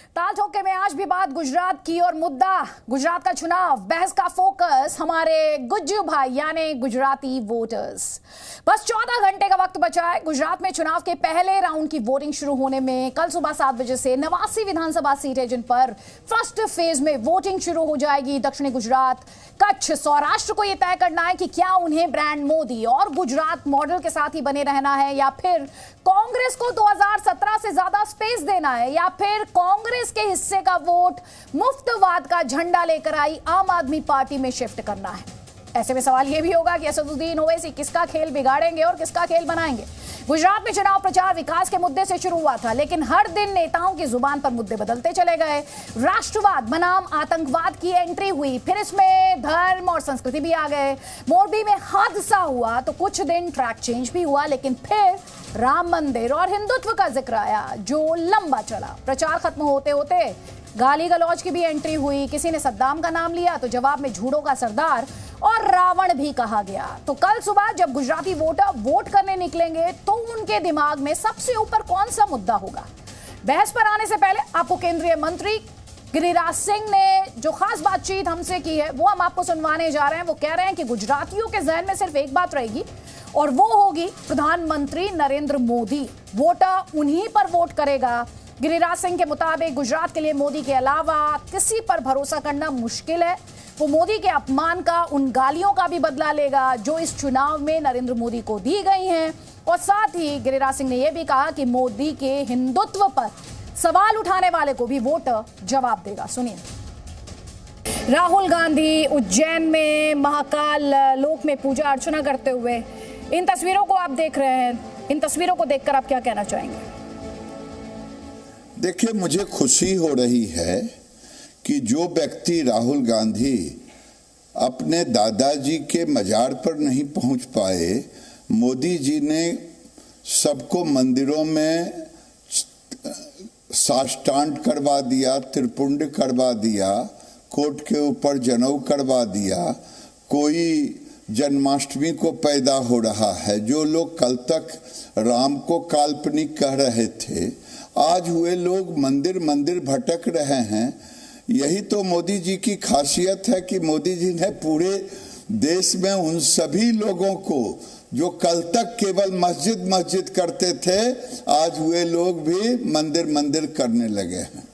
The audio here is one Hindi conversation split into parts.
ताल ठोके में आज भी बात गुजरात की और मुद्दा गुजरात का चुनाव। बहस का फोकस हमारे गुज्जू भाई यानी गुजराती वोटर्स। बस 14 घंटे का वक्त बचा है गुजरात में चुनाव के पहले राउंड की वोटिंग शुरू होने में। कल सुबह 7 बजे से 89 विधानसभा सीटें जिन पर फर्स्ट फेज में वोटिंग शुरू हो जाएगी। दक्षिणी गुजरात, कच्छ, सौराष्ट्र को यह तय करना है कि क्या उन्हें ब्रांड मोदी और गुजरात मॉडल के साथ ही बने रहना है या फिर कांग्रेस को 2017 से ज्यादा स्पेस देना है या फिर कांग्रेस के हिस्से का वोट मुफ्तवाद का झंडा लेकर आई आम आदमी पार्टी में शिफ्ट करना है। ऐसे में सवाल यह भी होगा कि असदुद्दीन ओवैसी किसका खेल बिगाड़ेंगे और किसका खेल बनाएंगे। गुजरात में चुनाव प्रचार विकास के मुद्दे से शुरू हुआ था, लेकिन हर दिन नेताओं की जुबान पर मुद्दे बदलते चले गए। राष्ट्रवाद बनाम आतंकवाद की एंट्री हुई, फिर इसमें धर्म और संस्कृति भी आ गए। मोरबी में हादसा हुआ तो कुछ दिन ट्रैक चेंज भी हुआ, लेकिन फिर राम मंदिर और हिंदुत्व का जिक्र आया जो लंबा चला। प्रचार खत्म होते होते गाली गलौज की भी एंट्री हुई। किसी ने सद्दाम का नाम लिया तो जवाब में झूठों का सरदार और रावण भी कहा गया। तो कल सुबह जब गुजराती वोटर वोट करने निकलेंगे तो उनके दिमाग में सबसे ऊपर कौन सा मुद्दा होगा। बहस पर आने से पहले आपको केंद्रीय मंत्री गिरिराज सिंह ने जो खास बातचीत हमसे की है वो हम आपको सुनवाने जा रहे हैं। वो कह रहे हैं कि गुजरातियों के जहन में सिर्फ एक बात रहेगी और वो होगी प्रधानमंत्री नरेंद्र मोदी। वोटर उन्हीं पर वोट करेगा। गिरिराज सिंह के मुताबिक गुजरात के लिए मोदी के अलावा किसी पर भरोसा करना मुश्किल है। वो मोदी के अपमान का, उन गालियों का भी बदला लेगा जो इस चुनाव में नरेंद्र मोदी को दी गई हैं। और साथ ही गिरिराज सिंह ने यह भी कहा कि मोदी के हिंदुत्व पर सवाल उठाने वाले को भी वोटर जवाब देगा। सुनिए। राहुल गांधी उज्जैन में महाकाल लोक में पूजा अर्चना करते हुए, इन तस्वीरों को आप देख रहे हैं। इन तस्वीरों को देखकर आप क्या कहना चाहेंगे? देखिए, मुझे खुशी हो रही है कि जो व्यक्ति राहुल गांधी अपने दादाजी के मजार पर नहीं पहुंच पाए, मोदी जी ने सबको मंदिरों में साष्टांग करवा दिया, त्रिपुंड करवा दिया, कोट के ऊपर जनेऊ करवा दिया। कोई जन्माष्टमी को पैदा हो रहा है। जो लोग कल तक राम को काल्पनिक कह रहे थे, आज हुए लोग मंदिर मंदिर भटक रहे हैं। यही तो मोदी जी की खासियत है कि मोदी जी ने पूरे देश में उन सभी लोगों को जो कल तक केवल मस्जिद मस्जिद करते थे, आज हुए लोग भी मंदिर मंदिर करने लगे हैं।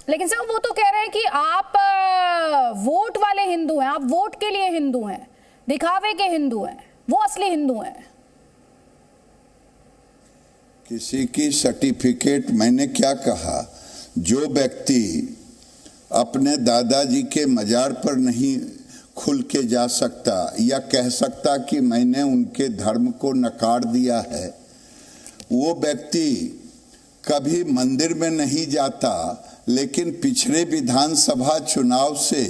लेकिन साहब वो तो कह रहे हैं कि आप वोट वाले हिंदू हैं, आप वोट के लिए हिंदू हैं, दिखावे के हिंदू हैं, वो असली हिंदू हैं। किसी की सर्टिफिकेट, मैंने क्या कहा, जो व्यक्ति अपने दादाजी के मजार पर नहीं खुल के जा सकता या कह सकता कि मैंने उनके धर्म को नकार दिया है, वो व्यक्ति कभी मंदिर में नहीं जाता। लेकिन पिछले विधानसभा चुनाव से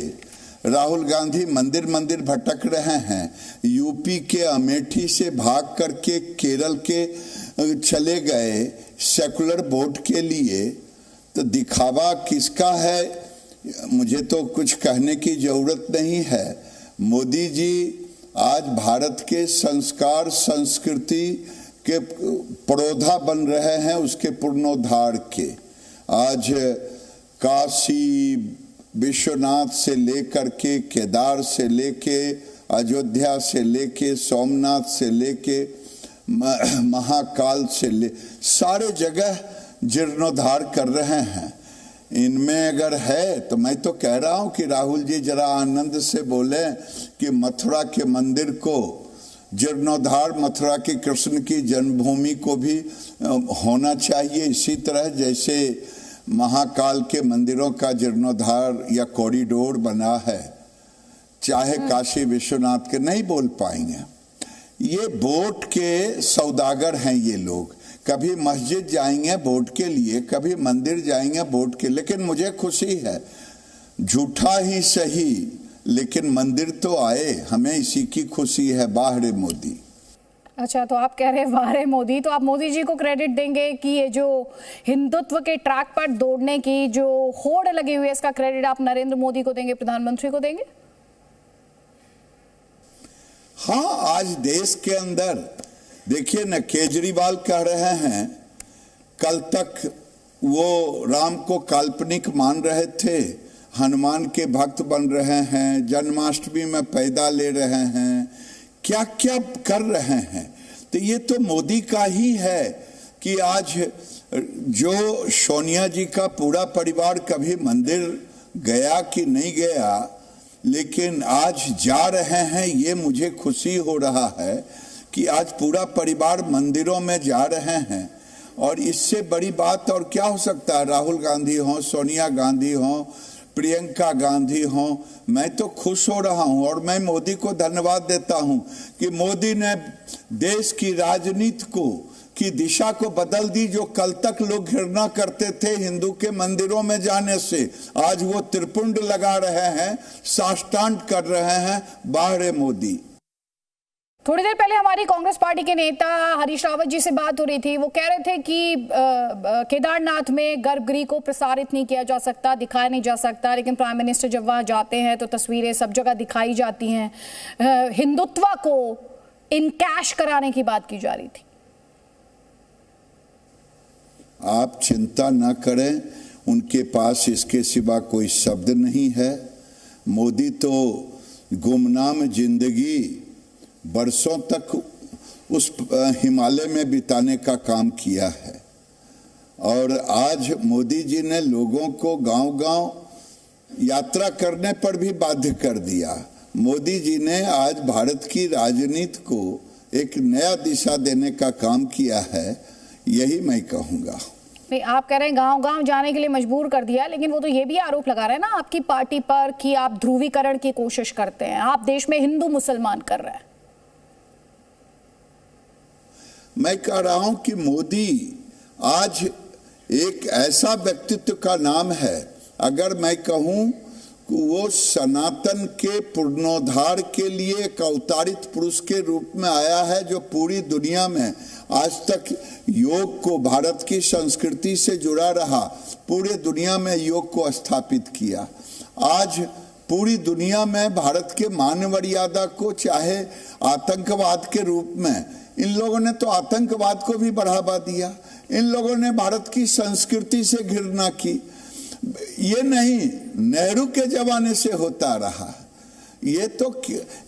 राहुल गांधी मंदिर मंदिर भटक रहे हैं। यूपी के अमेठी से भाग करके केरल के चले गए सेकुलर वोट के लिए। तो दिखावा किसका है, मुझे तो कुछ कहने की जरूरत नहीं है। मोदी जी आज भारत के संस्कार संस्कृति के परोधा बन रहे हैं, उसके पुनरुद्धार के। आज काशी विश्वनाथ से लेकर के, केदार से लेके, अयोध्या से लेके, सोमनाथ से लेके, महाकाल से सारे जगह जीर्णोद्धार कर रहे हैं। इनमें अगर है तो मैं तो कह रहा हूं कि राहुल जी जरा आनंद से बोले कि मथुरा के मंदिर को जीर्णोद्धार, मथुरा के कृष्ण की जन्मभूमि को भी होना चाहिए। इसी तरह जैसे महाकाल के मंदिरों का जीर्णोद्धार या कॉरिडोर बना है, चाहे काशी विश्वनाथ के, नहीं बोल पाएंगे। ये वोट के सौदागर हैं ये लोग। कभी मस्जिद जाएंगे वोट के लिए, कभी मंदिर जाएंगे वोट के। लेकिन मुझे खुशी है, झूठा ही सही लेकिन मंदिर तो आए, हमें इसी की खुशी है। बाहरे मोदी। अच्छा, तो आप कह रहे हैं वारे मोदी, तो आप मोदी जी को क्रेडिट देंगे कि ये जो हिंदुत्व के ट्रैक पर दौड़ने की जो होड़ लगी हुई है, इसका क्रेडिट आप नरेंद्र मोदी को देंगे, प्रधानमंत्री को देंगे? हाँ, आज देश के अंदर देखिए न, केजरीवाल कह रहे हैं कल तक वो राम को काल्पनिक मान रहे थे, हनुमान के भक्त बन रहे हैं, जन्माष्टमी में पैदा ले रहे हैं, क्या क्या कर रहे हैं। तो ये तो मोदी का ही है कि आज जो सोनिया जी का पूरा परिवार कभी मंदिर गया कि नहीं गया, लेकिन आज जा रहे हैं, ये मुझे खुशी हो रहा है कि आज पूरा परिवार मंदिरों में जा रहे हैं। और इससे बड़ी बात और क्या हो सकता है। राहुल गांधी हो, सोनिया गांधी हो, प्रियंका गांधी हो, मैं तो खुश हो रहा हूं और मैं मोदी को धन्यवाद देता हूं कि मोदी ने देश की राजनीति की दिशा को बदल दी। जो कल तक लोग घृणा करते थे हिंदू के मंदिरों में जाने से, आज वो त्रिपुंड लगा रहे हैं, साष्टांग कर रहे हैं, बाहर मोदी। थोड़ी देर पहले हमारी कांग्रेस पार्टी के नेता हरीश रावत जी से बात हो रही थी। वो कह रहे थे कि केदारनाथ में गर्भगृह को प्रसारित नहीं किया जा सकता, दिखाया नहीं जा सकता, लेकिन प्राइम मिनिस्टर जब वहां जाते हैं तो तस्वीरें सब जगह दिखाई जाती हैं। हिंदुत्व को इनकैश कराने की बात की जा रही थी। आप चिंता न करें, उनके पास इसके सिवा कोई शब्द नहीं है। मोदी तो गुमनाम जिंदगी बरसों तक उस हिमालय में बिताने का काम किया है और आज मोदी जी ने लोगों को गांव-गांव यात्रा करने पर भी बाध्य कर दिया। मोदी जी ने आज भारत की राजनीति को एक नया दिशा देने का काम किया है, यही मैं कहूँगा। नहीं, आप कह रहे हैं गांव-गांव जाने के लिए मजबूर कर दिया, लेकिन वो तो ये भी आरोप लगा रहे हैं ना आपकी पार्टी पर कि आप ध्रुवीकरण की कोशिश करते हैं, आप देश में हिंदू मुसलमान कर रहे हैं। मैं कह रहा हूं कि मोदी आज एक ऐसा व्यक्तित्व का नाम है, अगर मैं कहूं कि वो सनातन के पुनरुद्धार के लिए एक अवतारित पुरुष के रूप में आया है, जो पूरी दुनिया में आज तक योग को भारत की संस्कृति से जुड़ा रहा, पूरे दुनिया में योग को स्थापित किया। आज पूरी दुनिया में भारत के मान मर्यादा को, चाहे आतंकवाद के रूप में, इन लोगों ने तो आतंकवाद को भी बढ़ावा दिया, इन लोगों ने भारत की संस्कृति से घृणा की। ये नहीं नेहरू के जमाने से होता रहा, ये तो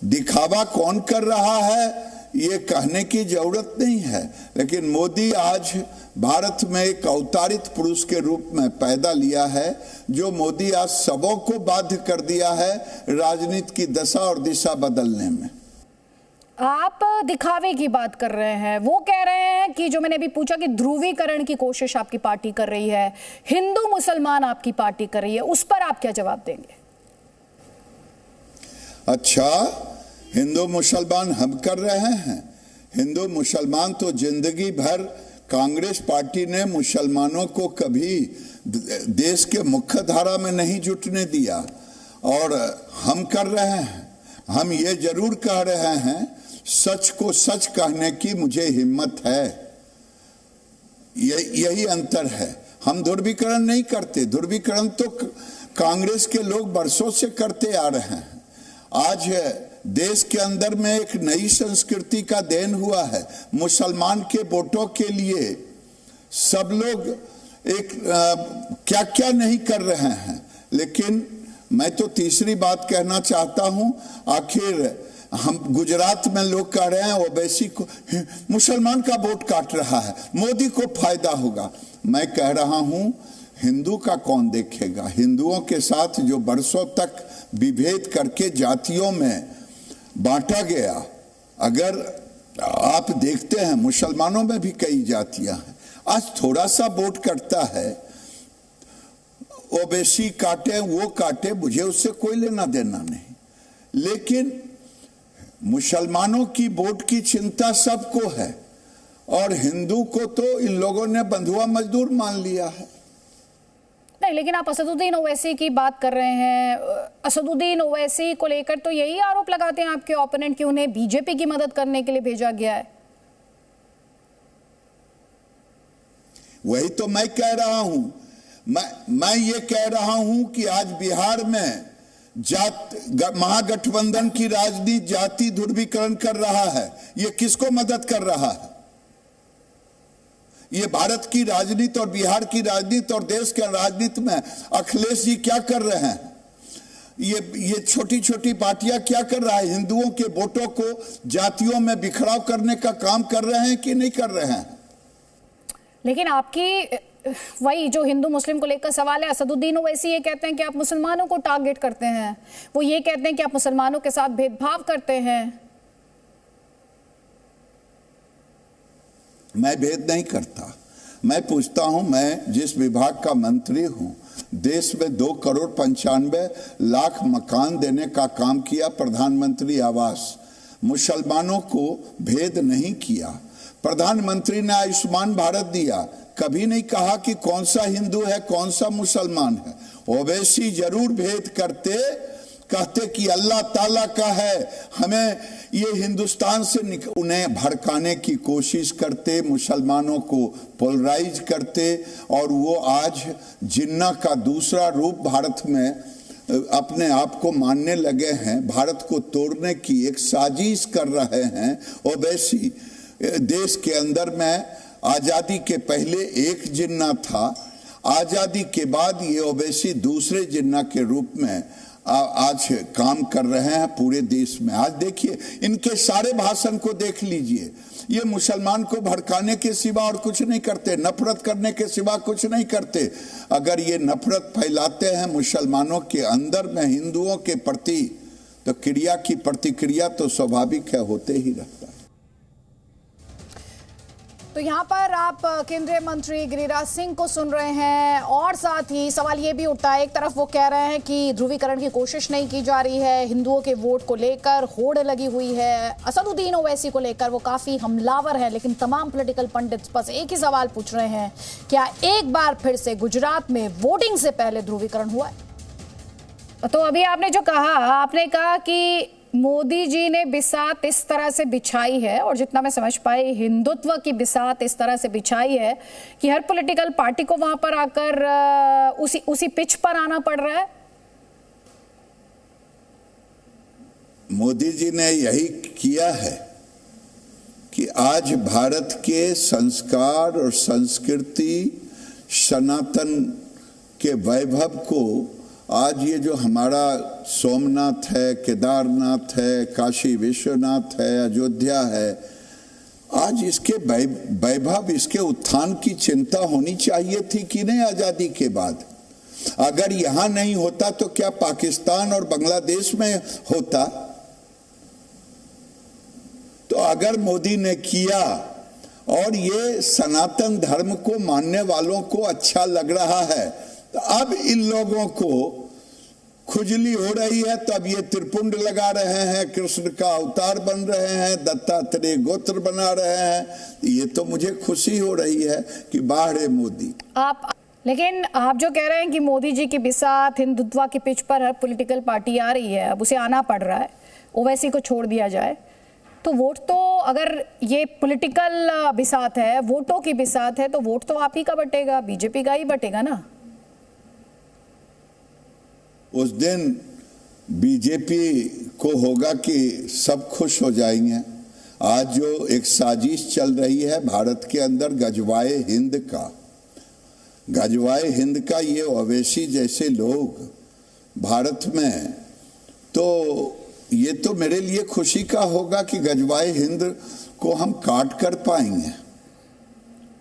दिखावा कौन कर रहा है ये कहने की जरूरत नहीं है, लेकिन मोदी आज भारत में एक अवतारित पुरुष के रूप में पैदा लिया है, जो मोदी आज सबों को बाध्य कर दिया है राजनीति की दशा और दिशा बदलने में। आप दिखावे की बात कर रहे हैं, वो कह रहे हैं कि जो मैंने अभी पूछा कि ध्रुवीकरण की कोशिश आपकी पार्टी कर रही है, हिंदू मुसलमान आपकी पार्टी कर रही है, उस पर आप क्या जवाब देंगे? अच्छा, हिंदू मुसलमान हम कर रहे हैं। हिंदू मुसलमान तो जिंदगी भर कांग्रेस पार्टी ने मुसलमानों को कभी देश के मुख्य धारा में नहीं जुटने दिया, और हम कर रहे हैं। हम ये जरूर कह रहे हैं, सच को सच कहने की मुझे हिम्मत है, यही अंतर है। हम ध्रुवीकरण नहीं करते, ध्रुवीकरण तो कांग्रेस के लोग बरसों से करते आ रहे हैं। आज देश के अंदर में एक नई संस्कृति का देन हुआ है। मुसलमान के वोटों के लिए सब लोग एक क्या क्या नहीं कर रहे हैं, लेकिन मैं तो तीसरी बात कहना चाहता हूं। आखिर हम गुजरात में लोग कह रहे हैं ओवैसी को मुसलमान का वोट काट रहा है, मोदी को फायदा होगा। मैं कह रहा हूं, हिंदू का कौन देखेगा? हिंदुओं के साथ जो बरसों तक विभेद करके जातियों में बांटा गया, अगर आप देखते हैं मुसलमानों में भी कई जातियां हैं। आज थोड़ा सा वोट कटता है, ओबीसी काटे वो काटे, मुझे उससे कोई लेना देना नहीं, लेकिन मुसलमानों की वोट की चिंता सबको है, और हिंदू को तो इन लोगों ने बंधुआ मजदूर मान लिया है। नहीं, लेकिन आप असदुद्दीन ओवैसी की बात कर रहे हैं। असदुद्दीन ओवैसी को लेकर तो यही आरोप लगाते हैं आपके ओपोनेंट कि उन्हें बीजेपी की मदद करने के लिए भेजा गया है। वही तो मैं कह रहा हूं। मैं ये कह रहा हूं कि आज बिहार में महागठबंधन की राजनीति जाति ध्रुवीकरण कर रहा है। ये किसको मदद कर रहा है? ये भारत की राजनीति और बिहार की राजनीति और देश के राजनीति में अखिलेश जी क्या कर रहे हैं? ये छोटी छोटी पार्टियां क्या कर रहा है? हिंदुओं के वोटों को जातियों में बिखराव करने का काम कर रहे हैं कि नहीं कर रहे हैं? लेकिन आपकी वही जो हिंदू मुस्लिम को लेकर सवाल है, असदुद्दीन ओवैसी ये कहते हैं कि आप मुसलमानों को टारगेट करते हैं, वो ये कहते हैं कि आप मुसलमानों के साथ भेदभाव करते हैं। मैं भेद नहीं करता। मैं पूछता हूं, मैं जिस विभाग का मंत्री हूं, देश में 2,95,00,000 मकान देने का काम किया, प्रधानमंत्री आवास। मुसलमानों को भेद नहीं किया। प्रधानमंत्री ने आयुष्मान भारत दिया, कभी नहीं कहा कि कौन सा हिंदू है कौन सा मुसलमान है। ओवैसी जरूर भेद करते, कहते कि अल्लाह ताला का है, हमें ये हिंदुस्तान से उन्हें भड़काने की कोशिश करते, मुसलमानों को पोलराइज करते, और वो आज जिन्ना का दूसरा रूप भारत में अपने आप को मानने लगे हैं। भारत को तोड़ने की एक साजिश कर रहे हैं ओवैसी। देश के अंदर में आजादी के पहले एक जिन्ना था, आजादी के बाद ये ओवैसी दूसरे जिन्ना के रूप में आज काम कर रहे हैं पूरे देश में। आज देखिए, इनके सारे भाषण को देख लीजिए, ये मुसलमान को भड़काने के सिवा और कुछ नहीं करते, नफरत करने के सिवा कुछ नहीं करते। अगर ये नफरत फैलाते हैं मुसलमानों के अंदर में हिंदुओं के प्रति, तो क्रिया की प्रतिक्रिया तो स्वाभाविक है, होते ही रहता है। तो यहाँ पर आप केंद्रीय मंत्री गिरिराज सिंह को सुन रहे हैं, और साथ ही सवाल ये भी उठता है, एक तरफ वो कह रहे हैं कि ध्रुवीकरण की कोशिश नहीं की जा रही है, हिंदुओं के वोट को लेकर होड़ लगी हुई है, असदुद्दीन ओवैसी को लेकर वो काफी हमलावर है, लेकिन तमाम पॉलिटिकल पंडित्स बस एक ही सवाल पूछ रहे हैं, क्या एक बार फिर से गुजरात में वोटिंग से पहले ध्रुवीकरण हुआ है? तो अभी आपने जो कहा, आपने कहा कि मोदी जी ने बिसात इस तरह से बिछाई है, और जितना मैं समझ पाई हिंदुत्व की बिसात इस तरह से बिछाई है कि हर पॉलिटिकल पार्टी को वहां पर आकर उसी पिच पर आना पड़ रहा है। मोदी जी ने यही किया है कि आज भारत के संस्कार और संस्कृति, सनातन के वैभव को, आज ये जो हमारा सोमनाथ है, केदारनाथ है, काशी विश्वनाथ है, अयोध्या है, आज इसके वैभव, इसके उत्थान की चिंता होनी चाहिए थी कि नहीं आजादी के बाद? अगर यहां नहीं होता तो क्या पाकिस्तान और बांग्लादेश में होता? तो अगर मोदी ने किया और ये सनातन धर्म को मानने वालों को अच्छा लग रहा है, तो अब इन लोगों को खुजली हो रही है, तो अब ये त्रिपुंड लगा रहे हैं, कृष्ण का अवतार बन रहे हैं, दत्तात्रेय गोत्र बना रहे हैं। ये तो मुझे खुशी हो रही है कि बाहर है मोदी। लेकिन आप जो कह रहे हैं कि मोदी जी की बिसात, हिंदुत्व की पिच पर हर पॉलिटिकल पार्टी आ रही है, अब उसे आना पड़ रहा है, ओवैसी को छोड़ दिया जाए, तो वोट तो, अगर ये पॉलिटिकल बिसात है, वोटों की बिसात है, तो वोट तो आप ही का बटेगा, बीजेपी का ही बटेगा ना। उस दिन बीजेपी को होगा कि सब खुश हो जाएंगे। आज जो एक साजिश चल रही है भारत के अंदर गजवाए हिंद का, ये ओवैसी जैसे लोग भारत में, तो ये तो मेरे लिए खुशी का होगा कि गजवाए हिंद को हम काट कर पाएंगे।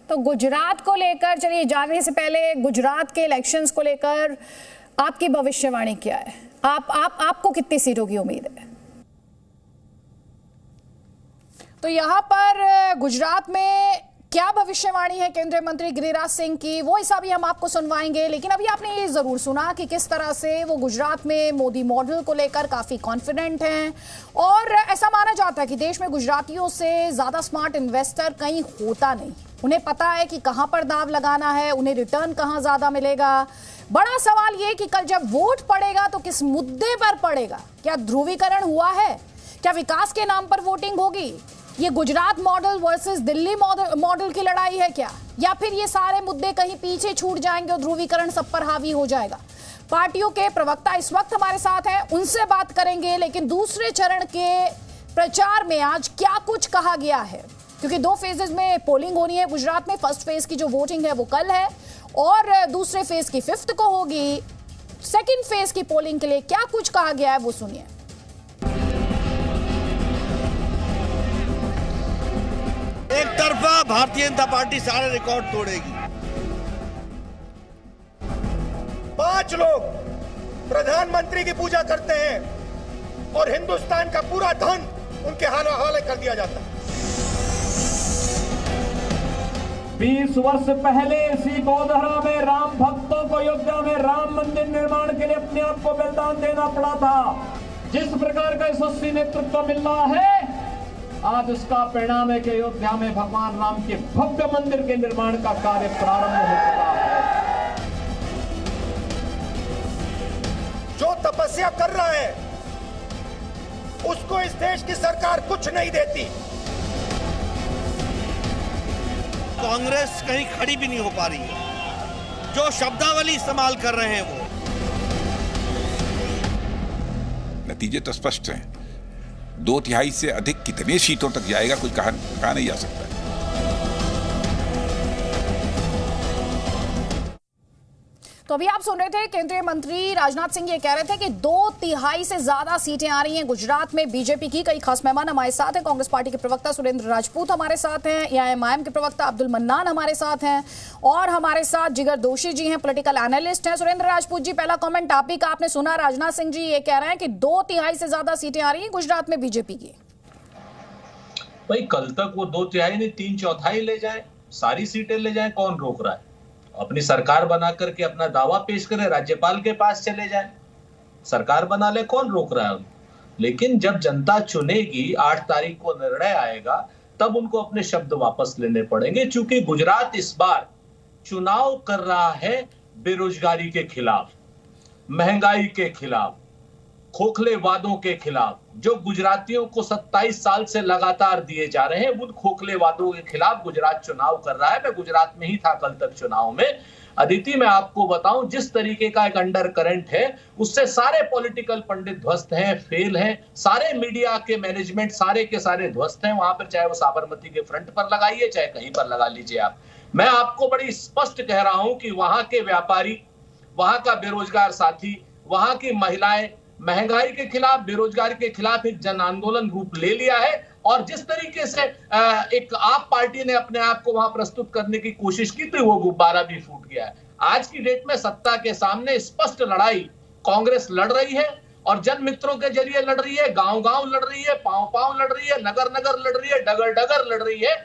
तो गुजरात को लेकर, चलिए जाने से पहले गुजरात के इलेक्शंस को लेकर आपकी भविष्यवाणी क्या है? आपको कितनी सीटों की उम्मीद है? तो यहां पर गुजरात में क्या भविष्यवाणी है केंद्रीय मंत्री गिरिराज सिंह की, वो हिस्सा भी हम आपको सुनवाएंगे। लेकिन अभी आपने ये जरूर सुना कि किस तरह से वो गुजरात में मोदी मॉडल को लेकर काफी कॉन्फिडेंट हैं, और ऐसा माना जाता है कि देश में गुजरातियों से ज्यादा स्मार्ट इन्वेस्टर कहीं होता नहीं। उन्हें पता है कि कहां पर दाव लगाना है, उन्हें रिटर्न कहां ज्यादा मिलेगा। बड़ा सवाल यह कि कल जब वोट पड़ेगा तो किस मुद्दे पर पड़ेगा? क्या ध्रुवीकरण हुआ है? क्या विकास के नाम पर वोटिंग होगी? ये Gujarat model versus Delhi model की लड़ाई है क्या, या फिर ये सारे मुद्दे कहीं पीछे छूट जाएंगे और ध्रुवीकरण सब पर हावी हो जाएगा? पार्टियों के प्रवक्ता इस वक्त हमारे साथ हैं, उनसे बात करेंगे। लेकिन दूसरे चरण के प्रचार में आज क्या कुछ कहा गया है, क्योंकि 2 फेजेस में पोलिंग होनी है गुजरात में। फर्स्ट फेज की जो वोटिंग है वो कल है और दूसरे फेज की 5th को होगी। सेकेंड फेज की पोलिंग के लिए क्या कुछ कहा गया है वो सुनिए। एक तरफा भारतीय जनता पार्टी सारे रिकॉर्ड तोड़ेगी। 5 लोग प्रधानमंत्री की पूजा करते हैं और हिंदुस्तान का पूरा धन उनके हवाले कर दिया जाता है। 20 वर्ष पहले इसी गोधरा में राम भक्तों को अयोध्या में राम मंदिर निर्माण के लिए अपने आप को बलिदान देना पड़ा था। जिस प्रकार का यशस्वी नेतृत्व मिल रहा है, आज उसका परिणाम है कि अयोध्या में भगवान राम के भव्य मंदिर के निर्माण का कार्य प्रारंभ हो चुका है। जो तपस्या कर रहा है उसको इस देश की सरकार कुछ नहीं देती। कांग्रेस कहीं खड़ी भी नहीं हो पा रही है। जो शब्दावली इस्तेमाल कर रहे हैं वो नतीजे तो स्पष्ट हैं। 2/3 से अधिक कितने सीटों तक जाएगा कोई कहा नहीं जा सकता। तो अभी आप सुन रहे थे केंद्रीय मंत्री राजनाथ सिंह ये कह रहे थे कि 2/3 से ज्यादा सीटें आ रही हैं गुजरात में बीजेपी की। कई खास मेहमान हमारे साथ हैं। कांग्रेस पार्टी के प्रवक्ता सुरेंद्र राजपूत हमारे साथ हैं, एआईएमआईएम के प्रवक्ता अब्दुल मन्नान हमारे साथ हैं और हमारे साथ जिगर दोशी जी हैं, पॉलिटिकल एनालिस्ट हैं। सुरेंद्र राजपूत जी, पहला कमेंट आप ही का। आपने सुना राजनाथ सिंह जी ये कह रहे हैं कि 2/3 से ज्यादा सीटें आ रही हैं गुजरात में बीजेपी की। भाई कल तक वो 2/3 नहीं 3/4 ले जाए, सारी सीटें ले जाए, कौन रोक रहा है? अपनी सरकार बना करके अपना दावा पेश करे, राज्यपाल के पास चले जाए, सरकार बना ले, कौन रोक रहा है? लेकिन जब जनता चुनेगी, 8 तारीख को निर्णय आएगा, तब उनको अपने शब्द वापस लेने पड़ेंगे। क्योंकि गुजरात इस बार चुनाव कर रहा है बेरोजगारी के खिलाफ, महंगाई के खिलाफ, खोखले वादों के खिलाफ। जो गुजरातियों को 27 साल से लगातार दिए जा रहे हैं, उन खोखले वादों के खिलाफ गुजरात चुनाव कर रहा है। मैं गुजरात में ही था कल तक चुनाव में। अदिति, मैं आपको बताऊं, जिस तरीके का एक अंडर करंट है, उससे सारे पॉलिटिकल पंडित ध्वस्त हैं, फेल हैं। सारे मीडिया के मैनेजमेंट सारे के सारे ध्वस्त हैं वहां पर, चाहे वो साबरमती के फ्रंट पर लगाइए, चाहे कहीं पर लगा लीजिए आप। मैं आपको बड़ी स्पष्ट कह रहा हूं कि वहां के व्यापारी, वहां का बेरोजगार साथी, वहां की महिलाएं महंगाई के खिलाफ, बेरोजगारी के खिलाफ एक जन आंदोलन रूप ले लिया है। और जिस तरीके से एक आप पार्टी ने अपने आप को वहां प्रस्तुत करने की कोशिश की थी, वो गुब्बारा भी फूट गया है। आज की डेट में सत्ता के सामने स्पष्ट लड़ाई कांग्रेस लड़ रही है और जन मित्रों के जरिए लड़ रही है, गांव-गांव लड़ रही है, पांव-पांव लड़ रही है, नगर-नगर लड़ रही है, डगर-डगर लड़ रही है।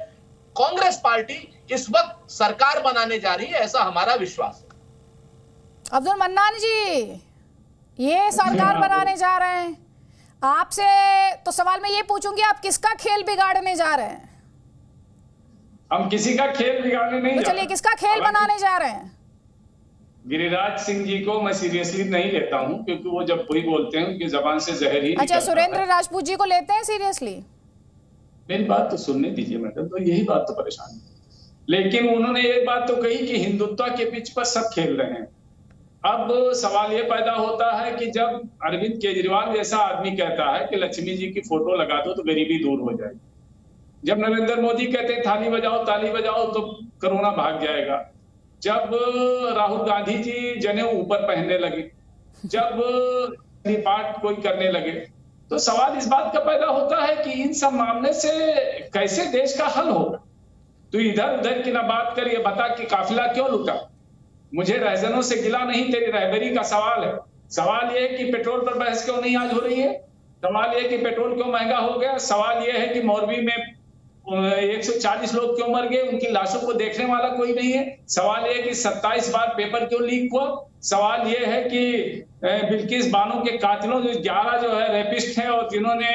कांग्रेस पार्टी इस वक्त सरकार बनाने जा रही है, ऐसा हमारा विश्वास है। अब्दुल मन्नान जी, ये सरकार बनाने जा रहे हैं, आपसे तो सवाल मैं ये पूछूंगी, आप किसका खेल बिगाड़ने जा रहे हैं? हम किसी का खेल बिगाड़ने नहीं तो चलिए, किसका खेल बनाने जा रहे हैं? गिरिराज सिंह जी को मैं सीरियसली नहीं लेता हूं, क्योंकि वो जब कोई बोलते हैं उनकी जबान से जहर ही। अच्छा, सुरेंद्र राजपूत जी को लेते हैं सीरियसली? मेरी बात तो सुनने दीजिए मैडम, तो यही बात तो परेशान है। लेकिन उन्होंने एक बात तो कही कि हिंदुत्व के पिच पर सब खेल रहे हैं। अब सवाल ये पैदा होता है कि जब अरविंद केजरीवाल जैसा आदमी कहता है कि लक्ष्मी जी की फोटो लगा दो तो गरीबी दूर हो जाएगी, जब नरेंद्र मोदी कहते हैं थाली बजाओ ताली बजाओ तो कोरोना भाग जाएगा, जब राहुल गांधी जी जनेऊ ऊपर पहनने लगे, जब पाठ कोई करने लगे, तो सवाल इस बात का पैदा होता है कि इन सब मामले से कैसे देश का हल होगा। तो इधर उधर की ना बात कर, ये बता कि काफिला क्यों लुटा। मुझे रहजनों से गिला नहीं, तेरी रहबरी का सवाल है। सवाल यह है कि पेट्रोल पर बहस क्यों नहीं आज हो रही है, सवाल यह है कि पेट्रोल क्यों महंगा हो गया, सवाल यह है कि मोरबी में 140 लोग क्यों मर गए, उनकी लाशों को देखने वाला कोई नहीं है, सवाल यह है कि 27 बार पेपर क्यों लीक हुआ, सवाल यह है कि बिल्किस बानो के कातिलों जो 11 जो है रेपिस्ट हैं और जिन्होंने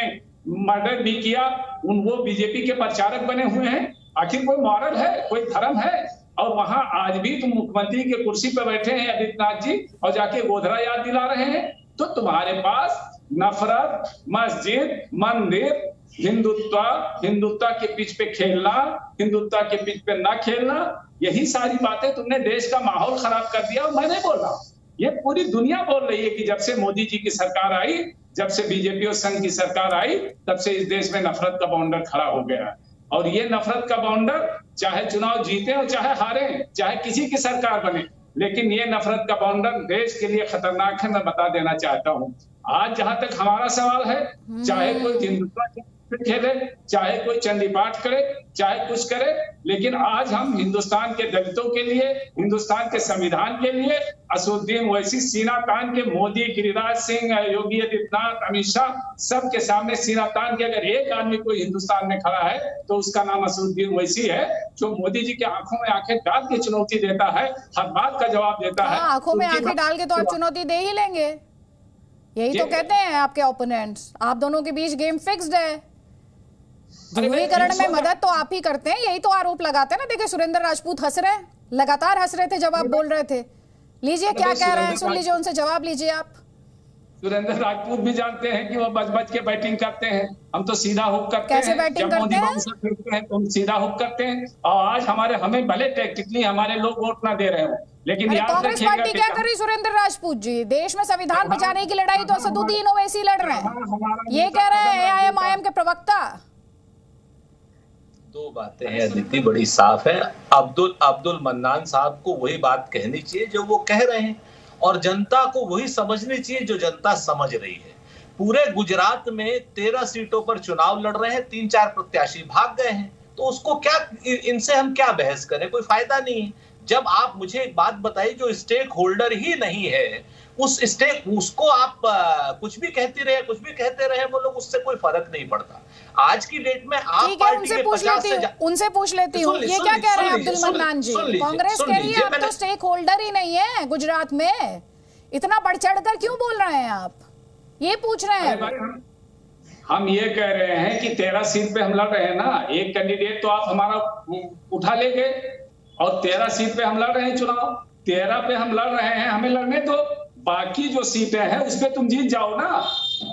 मर्डर भी किया, वो बीजेपी के प्रचारक बने हुए हैं। आखिर कोई मॉरल है, कोई धर्म है? और वहां आज भी तुम मुख्यमंत्री के कुर्सी पर बैठे हैं आदित्यनाथ जी और जाके गोधरा याद दिला रहे हैं। तो तुम्हारे पास नफरत, मस्जिद, मंदिर, हिंदुत्व के पिच पे खेलना, हिंदुत्व के पिच पे ना खेलना, यही सारी बातें तुमने देश का माहौल खराब कर दिया। और मैं नहीं बोल रहा, ये पूरी दुनिया बोल रही है कि जब से मोदी जी की सरकार आई, जब से बीजेपी और संघ की सरकार आई, तब से इस देश में नफरत का बाउंडर खड़ा हो गया है। और ये नफरत का बाउंडर, चाहे चुनाव जीते और चाहे हारे, चाहे किसी की सरकार बने, लेकिन ये नफरत का बाउंडर देश के लिए खतरनाक है। मैं बता देना चाहता हूँ। आज जहां तक हमारा सवाल है, चाहे कोई हिंदुत्व खेले, चाहे कोई चंडी पाठ करे, चाहे कुछ करे, लेकिन आज हम हिंदुस्तान के दलितों के लिए, हिंदुस्तान के संविधान के लिए असदुद्दीन ओवैसी सीना तान के, मोदी, गिरिराज सिंह, योगी आदित्यनाथ, अमित शाह सबके सामने सीना तान के अगर एक आदमी कोई हिंदुस्तान में खड़ा है तो उसका नाम असदुद्दीन ओवैसी है, जो मोदी जी के आंखों में आंखें डाल के चुनौती देता है, हर बात का जवाब देता है। आंखों में आंखें डाल के तो आप चुनौती दे ही लेंगे, यही तो कहते हैं आपके ओपोनेंट्स। आप दोनों के बीच गेम फिक्स्ड है। ध्रुवीकरण में मदद तो आप ही करते हैं, यही तो आरोप लगाते हैं ना। देखिए सुरेंद्र राजपूत हंस रहे हैं, लगातार हंस रहे थे जब आप बोल रहे थे। लीजिए क्या कह रहे हैं, सुन लीजिए, उनसे जवाब लीजिए आप। सुरेंद्र राजपूत भी जानते हैं कि वो बच बच के बैटिंग करते हैं, हम तो सीधा हुक करते हैं। कैसे बैटिंग करते हैं? तो हम सीधा हुक करते हैं। और आज हमें भले टैक्टिकली हमारे लोग वोट ना दे रहे हो, लेकिन कांग्रेस पार्टी क्या कर रही सुरेंद्र राजपूत जी? देश में संविधान बचाने की लड़ाई तो असदुद्दीन ओवैसी लड़ रहे हैं, ये कह रहे हैं एआईएम के प्रवक्ता। दो बातें हैं अदिति, बड़ी साफ है। अब्दुल मन्नान साहब को वही बात कहनी चाहिए जो वो कह रहे हैं, और जनता को वही समझनी चाहिए जो जनता समझ रही है। पूरे गुजरात में 13 सीटों पर चुनाव लड़ रहे हैं, 3-4 प्रत्याशी भाग गए हैं, तो उसको क्या, इनसे हम क्या बहस करें, कोई फायदा नहीं है। जब आप मुझे एक बात बताइए, जो स्टेक होल्डर ही नहीं है, उसको आप कुछ भी कहते रहे वो लोग, उससे कोई फर्क नहीं पड़ता। आज की डेट में आप पार्टी के 50 उनसे पूछ लेती हूँ, ये क्या कह रहे हैं अब्दुल मन्नान जी? कांग्रेस कह रही है आप तो स्टेक होल्डर ही नहीं है गुजरात में, इतना बढ़ चढ़कर क्यों बोल रहे हैं आप, ये पूछ रहे हैं। हम ये कह रहे हैं कि 13 सीट पे हम लड़ रहे हैं ना, एक कैंडिडेट तो आप हमारा उठा ले गए, और 13 सीट पे हम लड़ रहे हैं चुनाव, 13 पे हम लड़ रहे हैं, हमें लड़ने दो। बाकी जो सीटें हैं उस पे तुम जीत जाओ ना।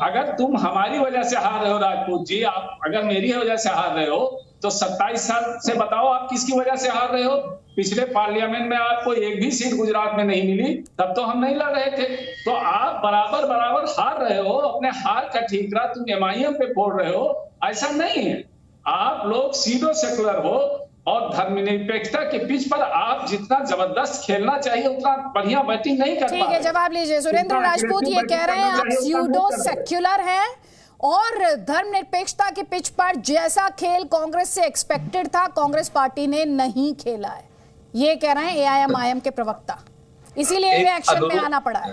अगर तुम हमारी वजह से हार रहे हो राजपूत जी, आप अगर मेरी वजह से हार रहे हो, तो 27 साल से बताओ आप किसकी वजह से हार रहे हो? पिछले पार्लियामेंट में आपको एक भी सीट गुजरात में नहीं मिली, तब तो हम नहीं लड़ रहे थे। तो आप बराबर हार रहे हो, अपने हार का ठीकरा तुम एमआईएम पे फोड़ रहे हो, ऐसा नहीं है। आप लोग सीधो सेकुलर हो, और धर्मनिरपेक्षता के पिच पर आप जितना जबरदस्त खेलना चाहिए उतना बढ़िया बैटिंग नहीं कर पा रहे। ठीक है, जवाब लीजिए। सुरेंद्र राजपूत ये कह रहे हैं आप स्यूडो सेक्युलर हैं, और धर्मनिरपेक्षता के पिच पर जैसा खेल कांग्रेस से एक्सपेक्टेड था, कांग्रेस पार्टी ने नहीं खेला है, ये कह रहे हैं एआईएम के प्रवक्ता, इसीलिए एक्शन में आना पड़ा है।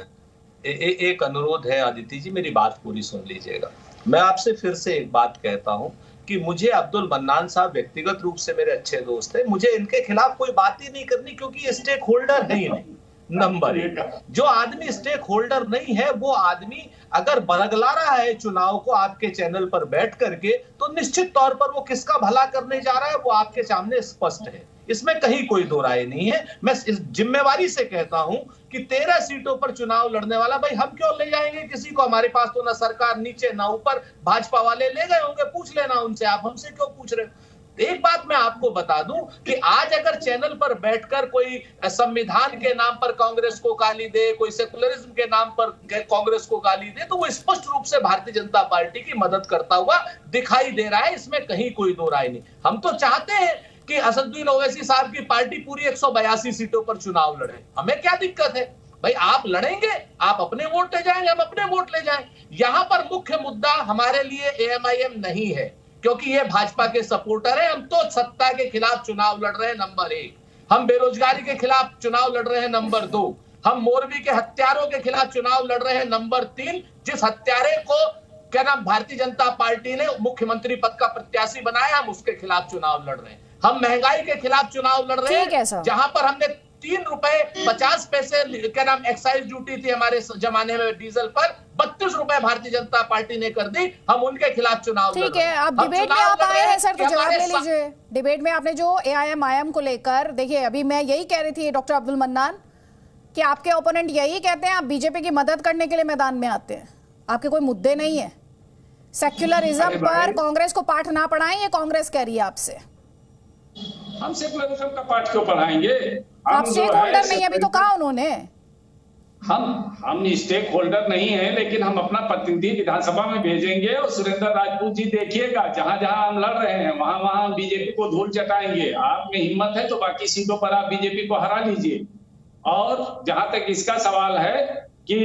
एक अनुरोध है आदित्य जी, मेरी बात पूरी सुन लीजिएगा। मैं आपसे फिर से एक बात कहता हूं कि मुझे अब्दुल मन्नान साहब व्यक्तिगत रूप से मेरे अच्छे दोस्त हैं, मुझे इनके खिलाफ कोई बात ही नहीं करनी, क्योंकि ये स्टेक होल्डर है ही नहीं। नंबर 1, जो आदमी स्टेक होल्डर नहीं है, वो आदमी अगर बरगला रहा है चुनाव को आपके चैनल पर बैठ करके, तो निश्चित तौर पर वो किसका भला करने जा रहा है वो आपके सामने स्पष्ट है, इसमें कहीं कोई दो राय नहीं है। मैं इस जिम्मेवारी से कहता हूं कि 13 सीटों पर चुनाव लड़ने वाला, भाई हम क्यों ले जाएंगे किसी को, हमारे पास तो ना सरकार नीचे ना ऊपर, भाजपा वाले ले गए होंगे, पूछ लेना उनसे, आप हमसे क्यों पूछ रहे हो? एक बात मैं आपको बता दूं कि आज अगर चैनल पर बैठकर कोई संविधान के नाम पर कांग्रेस को गाली दे, कोई सेकुलरिज्म के नाम पर कांग्रेस को गाली दे, तो वो स्पष्ट रूप से भारतीय जनता पार्टी की मदद करता हुआ दिखाई दे रहा है, इसमें कहीं कोई दो राय नहीं। हम तो चाहते हैं कि असदुद्दीन ओवैसी साहब की पार्टी पूरी 182 सीटों पर चुनाव लड़े, हमें क्या दिक्कत है भाई? आप लड़ेंगे, आप अपने वोट ले जाएंगे, हम अपने वोट ले जाएं। यहां पर मुख्य मुद्दा हमारे लिए एएमआईएम नहीं है, क्योंकि ये भाजपा के सपोर्टर है। हम तो सत्ता के खिलाफ चुनाव लड़ रहे हैं, नंबर 1। हम बेरोजगारी के खिलाफ चुनाव लड़ रहे हैं, नंबर 2। हम मोरबी के हत्यारों के खिलाफ चुनाव लड़ रहे हैं, नंबर 3। जिस हत्यारे को क्या नाम भारतीय जनता पार्टी ने मुख्यमंत्री पद का प्रत्याशी बनाया, हम उसके खिलाफ चुनाव लड़ रहे हैं। हम महंगाई के खिलाफ चुनाव लड़ रहे हैं, जहां पर हमने 3 रुपए 50 पैसे क्या नाम एक्साइज ड्यूटी थी हमारे जमाने में डीजल पर, 32 रुपए भारतीय जनता पार्टी ने कर दी, हम उनके खिलाफ चुनाव लड़ रहे हैं। ठीक है, आप डिबेट में आप आए हैं सर, तो जवाब ले लीजिए। डिबेट में आपने जो एआईएम को लेकर, देखिए अभी मैं यही कह रही थी डॉक्टर अब्दुल मन्नान कि आपके ओपोनेंट यही कहते हैं आप बीजेपी की मदद करने के लिए मैदान में आते हैं, आपके कोई मुद्दे नहीं है। सेक्युलरिज्म पर कांग्रेस को पाठ ना पढ़ाएं, ये कांग्रेस कह रही है आपसे। हम सेकुलरिज्म का पाठ क्यों पढ़ाएंगे? आप स्टेक होल्डर नहीं, अभी तो कहा उन्होंने। हम स्टेक होल्डर नहीं है, लेकिन हम अपना प्रतिनिधि विधानसभा में भेजेंगे और सुरेंद्र राजपूत जी देखिएगा जहां जहां हम लड़ रहे हैं वहां वहां बीजेपी को धूल चटाएंगे। आप में हिम्मत है तो बाकी सीटों पर आप बीजेपी को हरा लीजिए। और जहां तक इसका सवाल है कि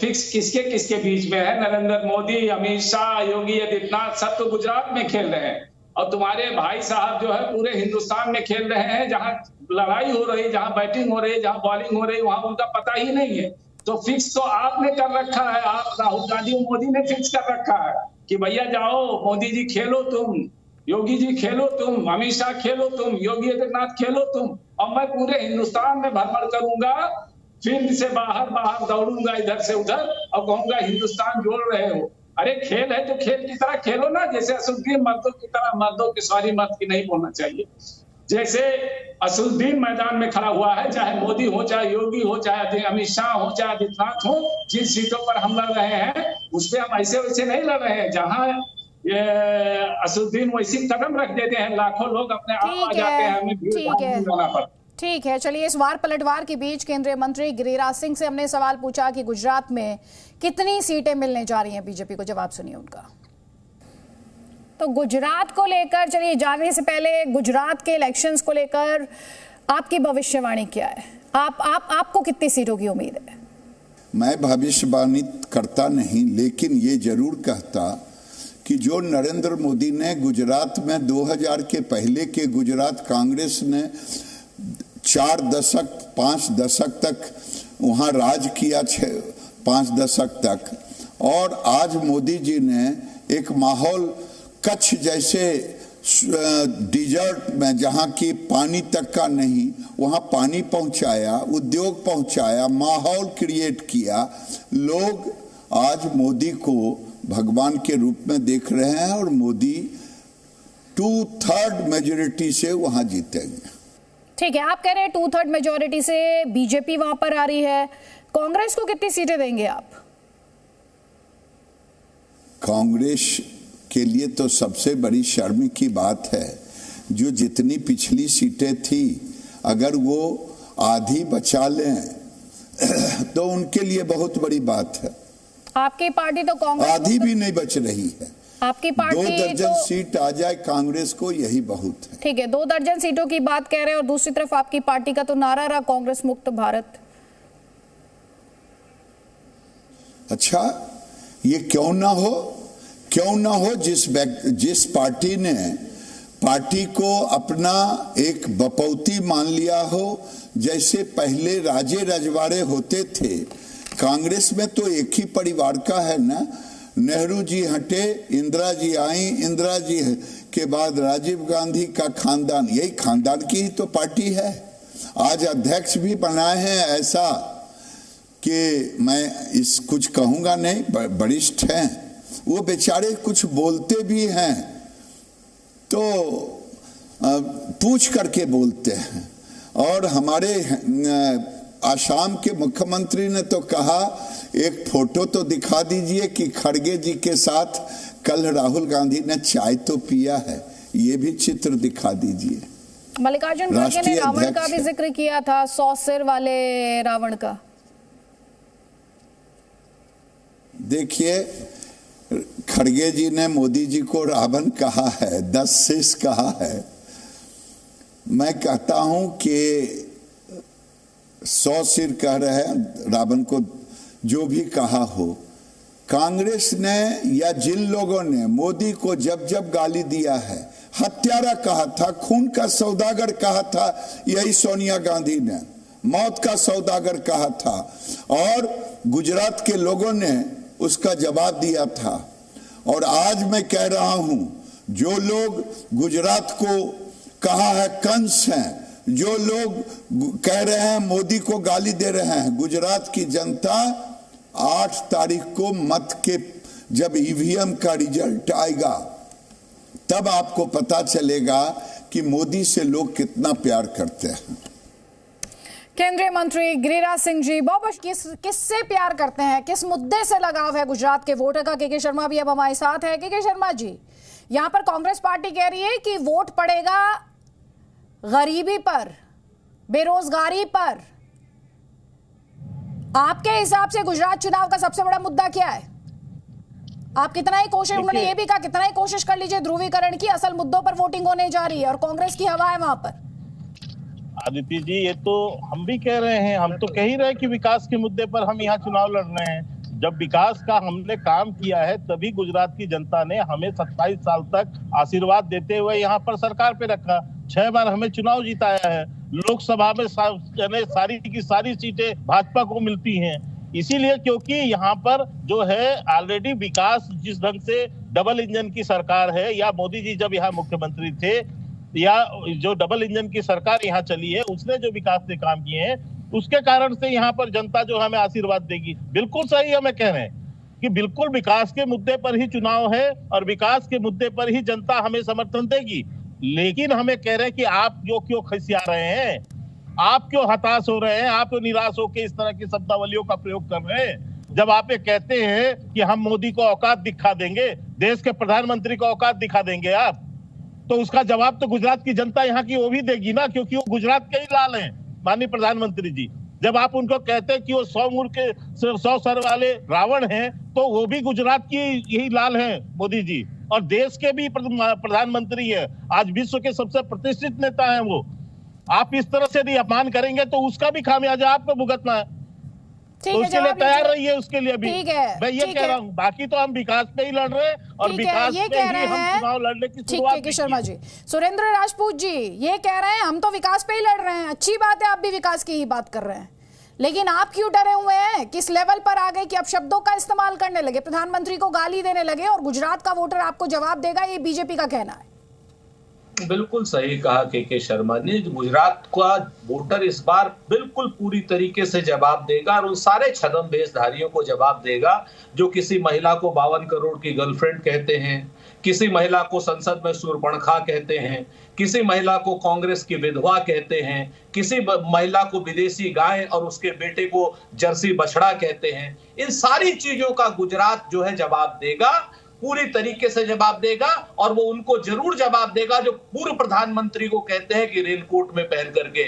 फिक्स किसके किसके बीच में है, नरेंद्र मोदी, अमित शाह, योगी आदित्यनाथ सब तो गुजरात में खेल रहे हैं और तुम्हारे भाई साहब जो है पूरे हिंदुस्तान में खेल रहे हैं। जहां लड़ाई हो रही, जहां बैटिंग हो रही, जहां बॉलिंग हो रही, वहां उनका पता ही नहीं है। तो फिक्स तो आपने कर रखा है, आप राहुल गांधी और मोदी ने फिक्स कर रखा है कि भैया जाओ, मोदी जी खेलो तुम, योगी जी खेलो तुम, अमित शाह खेलो तुम, योगी आदित्यनाथ खेलो तुम, और मैं पूरे हिंदुस्तान में भ्रमण करूंगा, फील्ड से बाहर बाहर दौड़ूंगा इधर से उधर और कहूंगा हिंदुस्तान जोड़ रहे हो। अरे खेल है तो खेल की तरह खेलो ना, जैसे असुद्दीन मर्दों की तरह, मर्दों की सॉरी मर्द की नहीं बोलना चाहिए। जैसे असुद्दीन मैदान में खड़ा हुआ है, चाहे मोदी हो, चाहे योगी हो, चाहे अमित शाह हो, चाहे आदित्यनाथ हो, जिन सीटों पर हम लड़ रहे हैं उस पर हम ऐसे वैसे नहीं लड़ रहे हैं। जहां ये असुद्दीन वैसी कदम रख देते हैं, लाखों लोग अपने आप आ जाते हैं, हमें भीड़ भाड़ पर। ठीक है, चलिए इस वार पलटवार के बीच केंद्रीय मंत्री गिरिराज सिंह से हमने सवाल पूछा कि गुजरात में कितनी सीटें मिलने जा रही हैं बीजेपी को। जवाब सुनिए उनका। तो गुजरात को लेकर, चलिए जानने से पहले गुजरात के इलेक्शंस को लेकर आपकी भविष्यवाणी क्या है? आपको कितनी सीटों की उम्मीद है? मैं भविष्यवाणी करता नहीं, लेकिन ये जरूर कहता कि जो नरेंद्र मोदी ने गुजरात में 2000 के पहले के गुजरात कांग्रेस ने 4 दशक 5 दशक तक वहाँ राज किया, 5 दशक तक, और आज मोदी जी ने एक माहौल कच्छ जैसे डिजर्ट में जहाँ की पानी तक का नहीं, वहाँ पानी पहुँचाया, उद्योग पहुँचाया, माहौल क्रिएट किया। लोग आज मोदी को भगवान के रूप में देख रहे हैं और मोदी 2/3 मेजोरिटी से वहाँ जीतेंगे। ठीक है, आप कह रहे हैं 2/3 मेजोरिटी से बीजेपी वहां पर आ रही है। कांग्रेस को कितनी सीटें देंगे आप? कांग्रेस के लिए तो सबसे बड़ी शर्म की बात है, जो जितनी पिछली सीटें थी अगर वो आधी बचा लें तो उनके लिए बहुत बड़ी बात है। आपकी पार्टी तो कांग्रेस आधी भी नहीं बच रही है। आपकी पार्टी 2 दर्जन सीट आ जाए कांग्रेस को, यही बहुत है। ठीक है, 2 दर्जन सीटों की बात कह रहे हैं और दूसरी तरफ आपकी पार्टी का तो नारा रहा कांग्रेस मुक्त भारत। अच्छा, ये क्यों ना हो जिस पार्टी ने पार्टी को अपना एक बपौती मान लिया हो, जैसे पहले राजे रजवाड़े होते थे। कांग्रेस में तो एक ही परिवार का है ना, नेहरू जी हटे, इंदिरा जी आई, इंदिरा जी के बाद राजीव गांधी का खानदान, यही खानदान की ही तो पार्टी है। आज अध्यक्ष भी बनाए हैं ऐसा कि मैं इस कुछ कहूंगा नहीं, वरिष्ठ हैं वो, बेचारे कुछ बोलते भी हैं तो पूछ करके बोलते हैं। और हमारे आसाम के मुख्यमंत्री ने तो कहा, एक फोटो तो दिखा दीजिए कि खड़गे जी के साथ कल राहुल गांधी ने चाय तो पिया है, ये भी चित्र दिखा दीजिए। मल्लिकार्जुन खड़गे ने रावण का भी जिक्र किया था, 100 सिर वाले रावण का। देखिए, खड़गे जी ने मोदी जी को रावण कहा है, 10 शीश कहा है। मैं कहता हूं कि 100 सिर कह रहे हैं रावण को, जो भी कहा हो। कांग्रेस ने या जिन लोगों ने मोदी को जब जब गाली दिया है, हत्यारा कहा था, खून का सौदागर कहा था, यही सोनिया गांधी ने मौत का सौदागर कहा था, और गुजरात के लोगों ने उसका जवाब दिया था। और आज मैं कह रहा हूं, जो लोग गुजरात को कहा है कंस हैं, जो लोग कह रहे हैं मोदी को गाली दे रहे हैं, गुजरात की जनता 8 तारीख को मत के जब ईवीएम का रिजल्ट आएगा तब आपको पता चलेगा कि मोदी से लोग कितना प्यार करते हैं। केंद्रीय मंत्री गिरिराज सिंह जी, बहुत किससे प्यार करते हैं, किस मुद्दे से लगाव है गुजरात के वोटर का? के शर्मा भी अब हमारे साथ है। के शर्मा जी, यहाँ पर कांग्रेस पार्टी कह रही है कि वोट पड़ेगा गरीबी पर, बेरोजगारी पर, आपके हिसाब से गुजरात चुनाव का सबसे बड़ा मुद्दा क्या है? आप कितना ही कोशिश, उन्होंने ये भी कहा कितना ही कोशिश कर लीजिए ध्रुवीकरण की, असल मुद्दों पर वोटिंग होने जा रही है और कांग्रेस की हवा है वहां पर। आदित्य जी, ये तो हम भी कह रहे हैं, हम तो कह ही रहे हैं कि विकास के मुद्दे पर हम यहाँ चुनाव लड़ रहे हैं। जब विकास का हमने काम किया है तभी गुजरात की जनता ने हमें 27 साल तक आशीर्वाद देते हुए यहाँ पर सरकार पे रखा। 6 बार हमें चुनाव जिताया है। लोकसभा में सारी की सारी सीटें भाजपा को मिलती हैं। इसीलिए क्योंकि यहाँ पर जो है ऑलरेडी विकास, जिस ढंग से डबल इंजन की सरकार है, या मोदी जी जब यहाँ मुख्यमंत्री थे, या जो डबल इंजन की सरकार यहाँ चली है, उसने जो विकास के काम किए हैं, उसके कारण से यहाँ पर जनता जो हमें आशीर्वाद देगी। बिल्कुल सही हमें कह रहे हैं कि बिल्कुल विकास के मुद्दे पर ही चुनाव है और विकास के मुद्दे पर ही जनता हमें समर्थन देगी। लेकिन हमें कह रहे हैं कि आप जो क्यों खिसिया रहे हैं, आप क्यों हताश हो रहे हैं, आप क्यों निराश होकर इस तरह की शब्दावलियों का प्रयोग कर रहे हैं। जब आप ये कहते हैं कि हम मोदी को औकात दिखा देंगे, देश के प्रधानमंत्री को औकात दिखा देंगे आप, तो उसका जवाब तो गुजरात की जनता यहाँ की वो भी देगी ना, क्योंकि वो गुजरात के ही लाल हैं माननीय प्रधानमंत्री जी। जब आप उनको कहते हैं कि वो 100 सर वाले रावण हैं, तो वो भी गुजरात की यही लाल हैं मोदी जी, और देश के भी प्रधानमंत्री है। आज विश्व के सबसे प्रतिष्ठित नेता हैं वो। आप इस तरह से यदि अपमान करेंगे तो उसका भी खामियाजा आपको भुगतना है। तो उसके लिए तैयार रहिए, उसके लिए भी मैं ये कह रहा हूँ। बाकी तो हम विकास पे ही लड़ रहे हैं और विकास पे ही हम चुनाव लड़ने की शुरुआत की। शर्मा जी, सुरेंद्र राजपूत जी ये कह रहे हैं हम तो विकास पे ही लड़ रहे हैं। अच्छी बात है, आप भी विकास की ही बात कर रहे हैं, लेकिन आप क्यों डरे हुए हैं? किस लेवल पर आ गए कि अब शब्दों का इस्तेमाल करने लगे, प्रधानमंत्री को गाली देने लगे और गुजरात का वोटर आपको जवाब देगा, ये बीजेपी का कहना है। बिल्कुल सही कहा के शर्मा ने। गुजरात का वोटर इस बार बिल्कुल पूरी तरीके से जवाब देगा और उन सारे छद्म वेशधारियों को जवाब देगा जो किसी महिला को 52 करोड़ की गर्लफ्रेंड कहते हैं, किसी महिला को संसद में शूर्पणखा कहते हैं, किसी महिला को कांग्रेस की विधवा कहते हैं, किसी महिला को विदेशी गाय और उसके बेटे को जर्सी बछड़ा कहते हैं। इन सारी चीजों का गुजरात जो है जवाब देगा, पूरी तरीके से जवाब देगा, और वो उनको जरूर जवाब देगा जो पूर्व प्रधानमंत्री को कहते हैं कि रेनकोट में पहन करके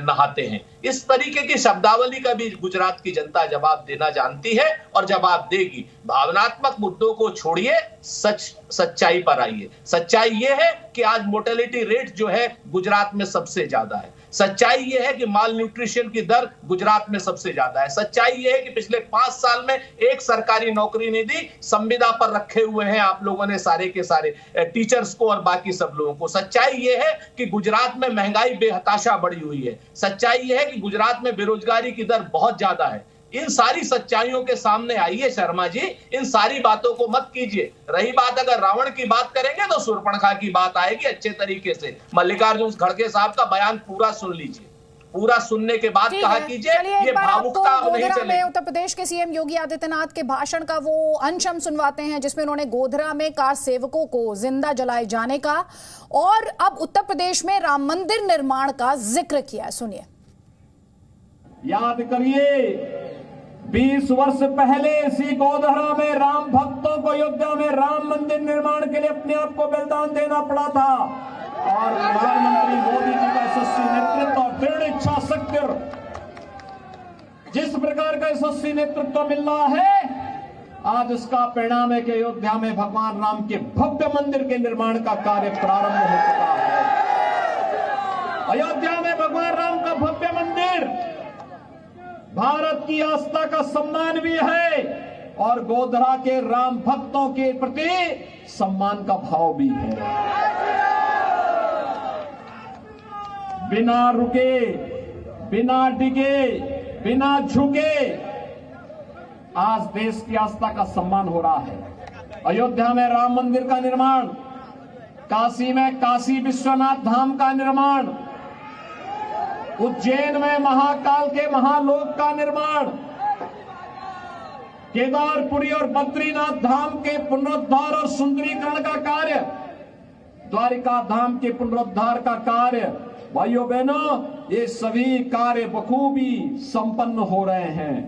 नहाते हैं। इस तरीके की शब्दावली का भी गुजरात की जनता जवाब देना जानती है और जवाब देगी। भावनात्मक मुद्दों को छोड़िए, सच्चाई पर आइए। सच्चाई ये है कि आज मोर्टेलिटी रेट जो है गुजरात में सबसे ज्यादा है। सच्चाई ये है कि माल न्यूट्रिशन की दर गुजरात में सबसे ज्यादा है। सच्चाई ये है कि पिछले 5 साल में एक सरकारी नौकरी नहीं दी, संविदा पर रखे हुए हैं आप लोगों ने सारे के सारे टीचर्स को और बाकी सब लोगों को। सच्चाई ये है कि गुजरात में महंगाई बेहताशा बढ़ी हुई है। सच्चाई ये है कि गुजरात में बेरोजगारी की दर बहुत ज्यादा है। इन सारी सच्चाइयों के सामने आइए शर्मा जी, इन सारी बातों को मत कीजिए। रही बात अगर रावण की बात करेंगे तो शूर्पणखा की बात आएगी अच्छे तरीके से। मल्लिकार्जुन खड़गे साहब का बयान पूरा सुन लीजिए, पूरा सुनने के बाद कहा कीजिए ये भावुकता नहीं चलेगी। उत्तर प्रदेश के सीएम योगी आदित्यनाथ के भाषण का वो अंश हम सुनवाते हैं जिसमें उन्होंने गोधरा में कार सेवकों को जिंदा जलाए जाने का और अब उत्तर प्रदेश में राम मंदिर निर्माण का जिक्र किया है। सुनिए। याद करिए 20 वर्ष पहले इसी गोधरा में राम भक्तों को अयोध्या में राम मंदिर निर्माण के लिए अपने आप को बलिदान देना पड़ा था और प्रधानमंत्री मोदी जी का यशस्वी नेतृत्व और दृढ़ इच्छा शक्ति, जिस प्रकार का यशस्वी नेतृत्व मिल रहा है, आज इसका परिणाम है कि अयोध्या में भगवान राम के भव्य मंदिर के निर्माण का कार्य प्रारंभ हो चुका है। अयोध्या में भगवान राम का भव्य मंदिर भारत की आस्था का सम्मान भी है और गोधरा के राम भक्तों के प्रति सम्मान का भाव भी है। बिना रुके, बिना डिगे, बिना झुके आज देश की आस्था का सम्मान हो रहा है। अयोध्या में राम मंदिर का निर्माण, काशी में काशी विश्वनाथ धाम का निर्माण, उज्जैन में महाकाल के महालोक का निर्माण, केदारपुरी और बद्रीनाथ धाम के पुनरुद्धार और सुंदरीकरण का कार्य, द्वारिका धाम के पुनरुद्धार का कार्य, भाइयों बहनों ये सभी कार्य बखूबी संपन्न हो रहे हैं।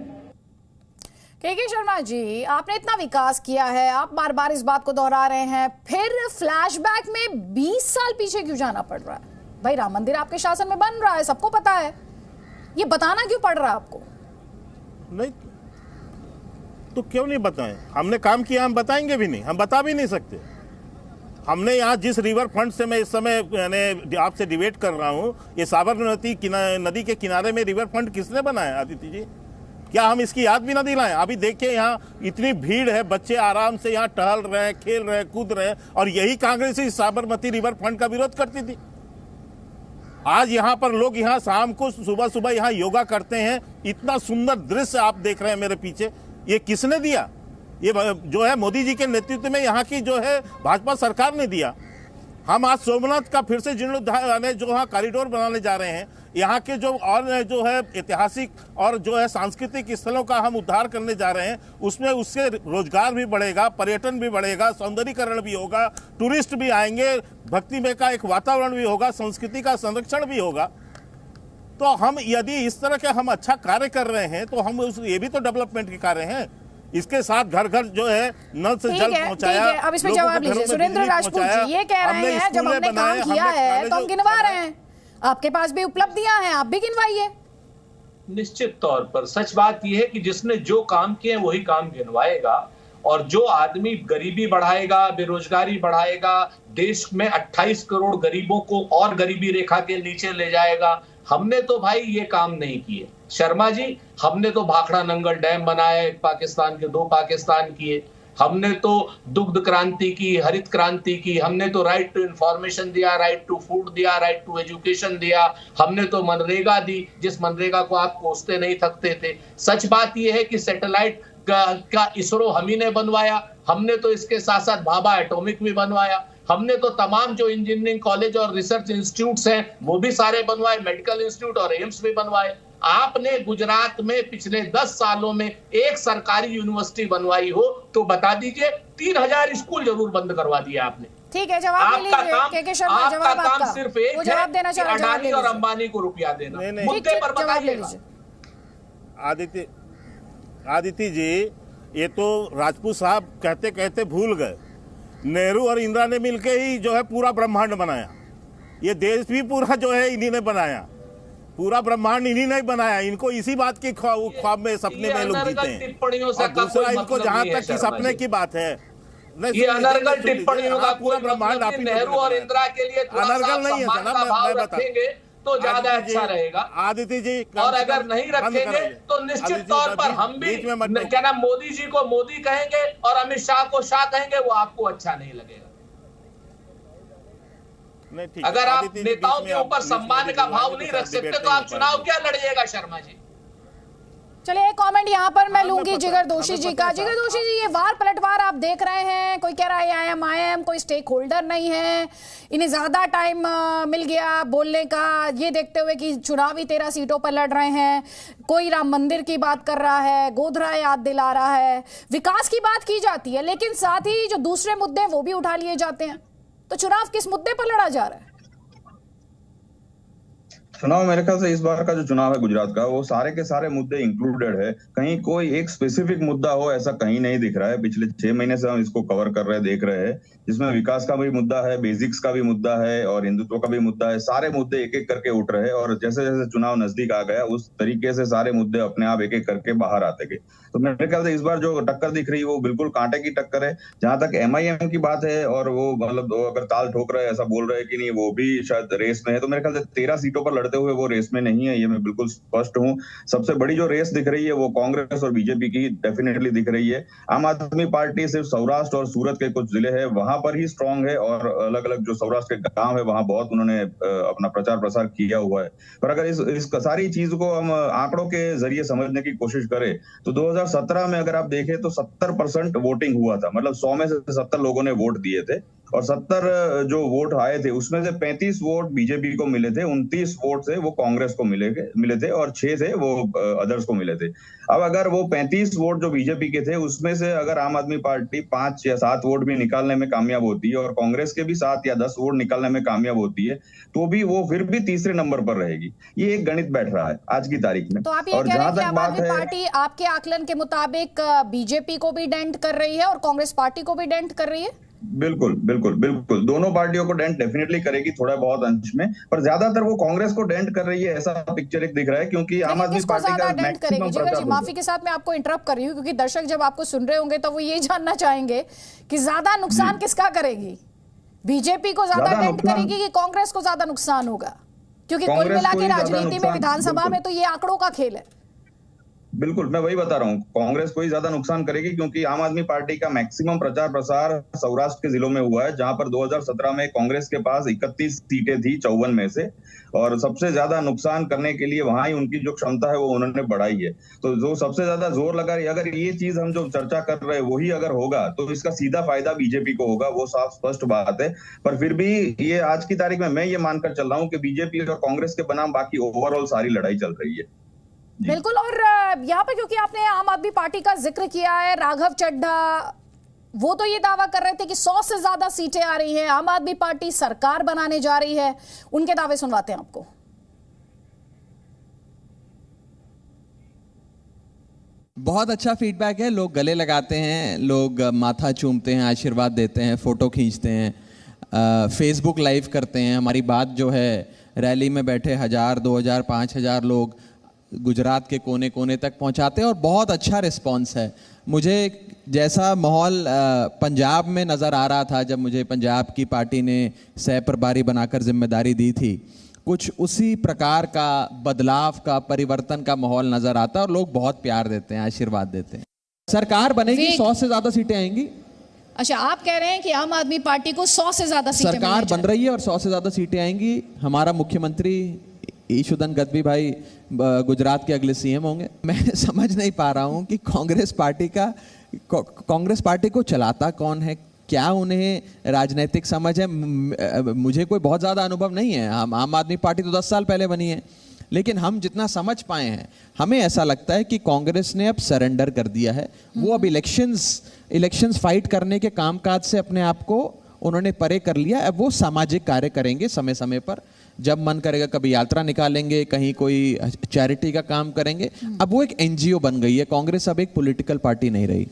के शर्मा जी, आपने इतना विकास किया है, आप बार बार इस बात को दोहरा रहे हैं, फिर फ्लैशबैक में 20 साल पीछे क्यों जाना पड़ रहा है? भाई राम मंदिर आपके शासन में बन रहा है, सबको पता है, ये बताना क्यों पड़ रहा है आपको? नहीं तो क्यों नहीं बताएं? हमने काम किया, हम बताएंगे भी नहीं, हम बता भी नहीं सकते। हमने यहाँ जिस रिवर फ्रंट से मैं इस समय आपसे डिबेट कर रहा हूँ, ये साबरमती नदी के किनारे में रिवर फ्रंट किसने बनाया आदित्य जी? क्या हम इसकी याद भी ना दिलाएं? अभी देखिए यहाँ इतनी भीड़ है, बच्चे आराम से यहाँ टहल रहे हैं, खेल रहे हैं, कूद रहे हैं, और यही कांग्रेस इस साबरमती रिवर फ्रंट का विरोध करती थी। आज यहाँ पर लोग यहाँ शाम को सुबह सुबह यहाँ योगा करते हैं। इतना सुंदर दृश्य आप देख रहे हैं मेरे पीछे, ये किसने दिया? ये जो है मोदी जी के नेतृत्व में यहाँ की जो है भाजपा सरकार ने दिया। हम आज सोमनाथ का फिर से जीर्णोद्धार जो यहाँ कॉरिडोर बनाने जा रहे हैं, यहाँ के जो और जो है ऐतिहासिक और जो है सांस्कृतिक स्थलों का हम उद्धार करने जा रहे हैं। उसमें उससे रोजगार भी बढ़ेगा, पर्यटन भी बढ़ेगा, सौंदर्यीकरण भी होगा, टूरिस्ट भी आएंगे, भक्तिमय का एक वातावरण भी होगा, संस्कृति का संरक्षण भी होगा। तो हम यदि इस तरह के हम अच्छा कार्य कर रहे हैं तो हम ये भी तो डेवलपमेंट के कार्य हैं। इसके साथ घर घर जो है नल से जल पहुंचाया। अब इसमें जवाब लीजिए। सुरेंद्र राजपूत जी ये कह रहे हैं जब हमने काम किया है तो हम गिनवा रहे हैं, आपके पास भी उपलब्धियां हैं, आप भी गिनवाइए। निश्चित तौर पर सच बात यह है कि जिसने जो काम किए वही काम गिनवाएगा, और जो आदमी गरीबी बढ़ाएगा, बेरोजगारी बढ़ाएगा, देश में 28 करोड़ गरीबों को और गरीबी रेखा के नीचे ले जाएगा, हमने तो भाई ये काम नहीं किए। शर्मा जी, हमने तो भाखड़ा नंगल डैम बनाया, एक पाकिस्तान के 2 पाकिस्तान किए, हमने तो दुग्ध क्रांति की, हरित क्रांति की, हमने तो राइट टू इंफॉर्मेशन दिया, राइट टू फूड दिया, राइट टू एजुकेशन दिया, हमने तो मनरेगा दी, जिस मनरेगा को आप कोसते नहीं थकते थे। सच बात यह है कि सैटेलाइट का इसरो हम ही ने बनवाया, हमने तो इसके साथ साथ भाभा एटॉमिक भी बनवाया, हमने तो तमाम जो इंजीनियरिंग कॉलेज और रिसर्च इंस्टीट्यूट्स हैं वो भी सारे बनवाए, मेडिकल इंस्टीट्यूट और एम्स भी बनवाए। आपने गुजरात में पिछले 10 सालों में एक सरकारी यूनिवर्सिटी बनवाई हो तो बता दीजिए, 3000 स्कूल जरूर बंद करवा दिए आपने। ठीक है, जवाब ले लीजिए। के शर्मा, जवाब आपका। सिर्फ एक जवाब देना चाह रहे हैं, अडानी और अंबानी को रुपया देना, मुद्दे पर बताइए। आदित्य जी, ये तो राजपूत साहब कहते कहते भूल गए, नेहरू और इंदिरा ने मिलकर ही जो है पूरा ब्रह्मांड बनाया। ये देश भी पूरा जो है इन्हीं ने बनाया, पूरा ब्रह्मांड इन्हीं ने बनाया। इनको इसी बात की ख्वाब में, सपने में लोग जीते हैं। और दूसरा, इनको जहां तक की सपने की बात है, ये अनर्गल टिप्पणियों का पूरा ब्रह्मांड आप नेहरू और इंदिरा के लिए अनर्गल नहीं है सर, मैं बताऊंगे तो ज्यादा अच्छा रहेगा आदित्य जी। और अगर नहीं रखेंगे तो निश्चित तौर पर हम भी क्या नाम मोदी जी को मोदी कहेंगे और अमित शाह को शाह कहेंगे, वो आपको अच्छा नहीं लगेगा। अगर आप नेताओं के ऊपर सम्मान का भाव नहीं रख सकते तो आप चुनाव क्या लड़िएगा शर्मा जी? चलिए एक कमेंट यहाँ पर मैं लूंगी जिगर दोषी जी का। जिगर दोषी जी, ये वार पलटवार आप देख रहे हैं, कोई कह रहा है IIM कोई स्टेक होल्डर नहीं है, इन्हें ज्यादा टाइम मिल गया बोलने का, ये देखते हुए कि चुनावी 13 सीटों पर लड़ रहे हैं। कोई राम मंदिर की बात कर रहा है, गोधरा याद दिला रहा है, विकास की बात की जाती है, लेकिन साथ ही जो दूसरे मुद्दे वो भी उठा लिए जाते हैं। तो चुनाव किस मुद्दे पर लड़ा जा रहा है? चुनाव मेरे ख्याल से इस बार का जो चुनाव है गुजरात का, वो सारे के सारे मुद्दे इंक्लूडेड है। कहीं कोई एक स्पेसिफिक मुद्दा हो ऐसा कहीं नहीं दिख रहा है। पिछले 6 महीने से हम इसको कवर कर रहे हैं, देख रहे हैं, जिसमें विकास का भी मुद्दा है, बेसिक्स का भी मुद्दा है और हिंदुत्व का भी मुद्दा है। सारे मुद्दे एक एक करके उठ रहे हैं और जैसे जैसे चुनाव नजदीक आ गया उस तरीके से सारे मुद्दे अपने आप एक एक करके बाहर आते गए। तो मेरे ख्याल से इस बार जो टक्कर दिख रही है वो बिल्कुल कांटे की टक्कर है। जहां तक MIM की बात है और वो मतलब अगर ताल ठोक रहे हैं ऐसा बोल रहे हैं कि नहीं, वो भी शायद रेस में है, तो मेरे ख्याल से 13 सीटों पर लड़ते हुए वो रेस में नहीं है, ये मैं बिल्कुल स्पष्ट हूँ। सबसे बड़ी जो रेस दिख रही है वो कांग्रेस और बीजेपी की डेफिनेटली दिख रही है। आम आदमी पार्टी सिर्फ सौराष्ट्र और सूरत के कुछ जिले हैं वहां पर ही स्ट्रांग है और अलग अलग जो सौराष्ट्र के गांव है वहां बहुत उन्होंने अपना प्रचार प्रसार किया हुआ है। पर अगर इस सारी चीज को हम आंकड़ों के जरिए समझने की कोशिश करें तो 2017 में अगर आप देखें तो 70% वोटिंग हुआ था, मतलब 100 में से 70 लोगों ने वोट दिए थे और 70 जो वोट आए थे उसमें से 35 वोट बीजेपी को मिले थे, 29 वोट से वो कांग्रेस को मिले थे और 6 से वो अदर्स को मिले थे। अब अगर वो 35 वोट जो बीजेपी के थे उसमें से अगर आम आदमी पार्टी 5 या 7 वोट भी निकालने में कामयाब होती है और कांग्रेस के भी 7 या 10 वोट निकालने में कामयाब होती है तो भी वो फिर भी तीसरे नंबर पर रहेगी। ये एक गणित बैठ रहा है आज की तारीख में। तो आप ये कह रहे हैं कि आम आदमी पार्टी आपके आकलन के मुताबिक बीजेपी को भी डेंट कर रही है और कांग्रेस पार्टी को भी डेंट कर रही है? बिल्कुल बिल्कुल बिल्कुल, दोनों पार्टियों को डेंट डेफिनेटली करेगी थोड़ा बहुत अंश में, पर ज्यादातर वो कांग्रेस को डेंट कर रही है, ऐसा पिक्चर एक दिख रहा है, क्योंकि आम आदमी पार्टी का मैक्सिमम प्रचार। माफी के साथ मैं आपको इंटरप्ट कर रही हूँ, क्योंकि दर्शक जब आपको सुन रहे होंगे तो वो ये जानना चाहेंगे कि ज्यादा नुकसान किसका करेगी, बीजेपी को ज्यादा डेंट करेगी कि कांग्रेस को ज्यादा नुकसान होगा? क्योंकि कुल मिला के राजनीति में, विधानसभा में तो ये आंकड़ों का खेल है। बिल्कुल, मैं वही बता रहा हूँ, कांग्रेस को ही ज्यादा नुकसान करेगी, क्योंकि आम आदमी पार्टी का मैक्सिमम प्रचार प्रसार सौराष्ट्र के जिलों में हुआ है, जहां पर 2017 में कांग्रेस के पास 31 सीटें थी 54 में से, और सबसे ज्यादा नुकसान करने के लिए वहां ही उनकी जो क्षमता है वो उन्होंने बढ़ाई है। तो जो सबसे ज्यादा जोर लगा, अगर ये चीज हम जो चर्चा कर रहे हैं वही अगर होगा तो इसका सीधा फायदा बीजेपी को होगा, वो साफ स्पष्ट बात है। पर फिर भी ये आज की तारीख में मैं ये मानकर चल रहा हूँ कि बीजेपी और कांग्रेस के बनाम बाकी ओवरऑल सारी लड़ाई चल रही है। बिल्कुल, और यहाँ पे क्योंकि आपने आम आदमी पार्टी का जिक्र किया है, राघव चड्ढा वो तो ये दावा कर रहे थे कि 100 से ज्यादा सीटें आ रही हैं, आम आदमी पार्टी सरकार बनाने जा रही है, उनके दावे सुनवाते हैं आपको। बहुत अच्छा फीडबैक है, लोग गले लगाते हैं, लोग माथा चूमते हैं, आशीर्वाद देते हैं, फोटो खींचते हैं, फेसबुक लाइव करते हैं। हमारी बात जो है रैली में बैठे 1000, 2000, 5000 लोग गुजरात के कोने कोने तक पहुंचाते हैं और बहुत अच्छा रिस्पांस है। मुझे जैसा माहौल पंजाब में नज़र आ रहा था जब मुझे पंजाब की पार्टी ने सह प्रभारी बनाकर जिम्मेदारी दी थी, कुछ उसी प्रकार का बदलाव का, परिवर्तन का माहौल नज़र आता है और लोग बहुत प्यार देते हैं, आशीर्वाद देते हैं। सरकार बनेगी, 100 से ज़्यादा सीटें आएंगी। अच्छा, आप कह रहे हैं कि आम आदमी पार्टी को 100 से ज़्यादा सीटें सरकार बन रही है और 100 से ज़्यादा सीटें आएंगी। हमारा मुख्यमंत्री ईशुदन गद्दी भाई गुजरात के अगले सीएम होंगे। मैं समझ नहीं पा रहा हूं कि कांग्रेस पार्टी को चलाता कौन है, क्या उन्हें राजनीतिक समझ है। मुझे कोई बहुत ज़्यादा अनुभव नहीं है, हम आम आदमी पार्टी तो 10 साल पहले बनी है, लेकिन हम जितना समझ पाए हैं हमें ऐसा लगता है कि कांग्रेस ने अब सरेंडर कर दिया है। वो अब इलेक्शंस फाइट करने के कामकाज से अपने आप को उन्होंने परे कर लिया। अब वो सामाजिक कार्य करेंगे समय समय पर, जब मन करेगा कभी यात्रा निकालेंगे, कहीं कोई चैरिटी का काम करेंगे। अब वो एक एनजीओ बन गई है कांग्रेस, अब एक पॉलिटिकल पार्टी नहीं रही।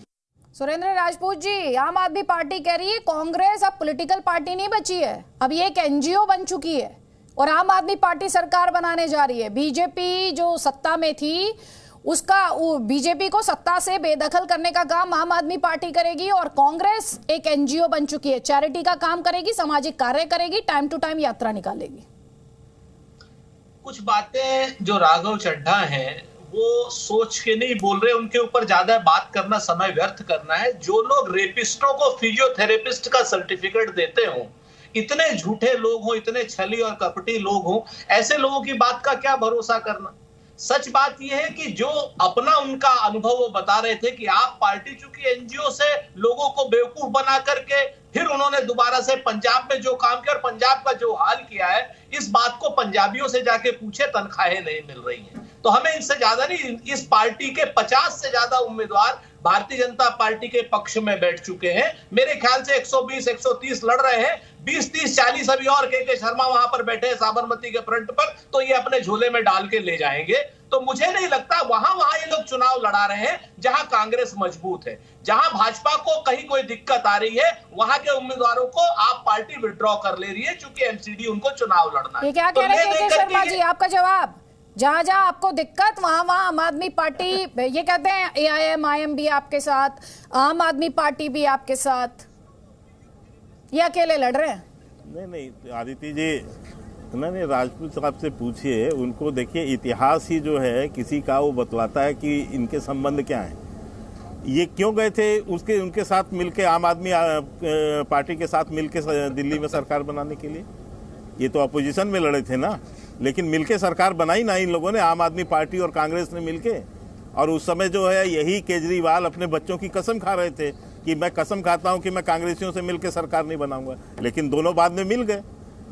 सुरेंद्र राजपूत जी, आम आदमी पार्टी कह रही है कांग्रेस अब पॉलिटिकल पार्टी नहीं बची है, अब ये एक एनजीओ बन चुकी है और आम आदमी पार्टी सरकार बनाने जा रही है। बीजेपी जो सत्ता में थी उसका, बीजेपी को सत्ता से बेदखल करने का काम आम आदमी पार्टी करेगी और कांग्रेस एक एनजीओ बन चुकी है, चैरिटी का काम करेगी, सामाजिक कार्य करेगी, टाइम टू टाइम यात्रा निकालेगी। कुछ बातें जो राघव चड्ढा हैं वो सोच के नहीं बोल रहे, उनके ऊपर ज्यादा बात करना समय व्यर्थ करना है। जो लोग रेपिस्टों को फिजियोथेरेपिस्ट का सर्टिफिकेट देते हो, इतने झूठे लोग हो, इतने छली और कपटी लोग हो, ऐसे लोगों की बात का क्या भरोसा करना। सच बात यह है कि जो अपना उनका अनुभव वो बता रहे थे कि आप पार्टी चूंकि एनजीओ से लोगों को बेवकूफ बना करके फिर उन्होंने दोबारा से पंजाब में जो काम किया और पंजाब का जो हाल किया है, इस बात को पंजाबियों से जाके पूछे, तनख्वाहें नहीं मिल रही हैं। तो हमें इनसे ज्यादा नहीं, इस पार्टी के 50 से ज्यादा उम्मीदवार भारतीय जनता पार्टी के पक्ष में बैठ चुके हैं। मेरे ख्याल से 120, 130 लड़ रहे हैं, 20, 30, 40 अभी और के शर्मा वहां पर बैठे हैं साबरमती के फ्रंट पर, तो ये अपने झोले में डाल के ले जाएंगे। तो मुझे नहीं लगता वहां ये लोग चुनाव लड़ा रहे हैं जहां कांग्रेस मजबूत है। जहां भाजपा को कहीं कोई दिक्कत आ रही है, वहां के उम्मीदवारों को आप पार्टी विड्रॉ कर ले रही है, क्योंकि एमसीडी उनको चुनाव लड़ना है। ये क्या कह रहे हैं शर्मा जी, आपका जवाब? जहां जहां आपको दिक्कत वहां आम आदमी पार्टी, ये कहते हैं एआईएम आईएम भी आपके साथ, आम आदमी पार्टी भी आपके साथ, ये अकेले लड़ रहे हैं? नहीं आदित्य जी, नहीं, राजपूत साहब से पूछिए, उनको देखिए इतिहास ही जो है किसी का वो बतलाता है कि इनके संबंध क्या है। ये क्यों गए थे उनके साथ मिलके, आम आदमी पार्टी के साथ मिलके दिल्ली में सरकार बनाने के लिए? ये तो अपोजिशन में लड़े थे ना, लेकिन मिलके सरकार बनाई ना इन लोगों ने, आम आदमी पार्टी और कांग्रेस ने मिलके। और उस समय जो है यही केजरीवाल अपने बच्चों की कसम खा रहे थे कि मैं कसम खाता हूं कि मैं कांग्रेसियों से मिलकर सरकार नहीं बनाऊंगा, लेकिन दोनों बाद में मिल गए।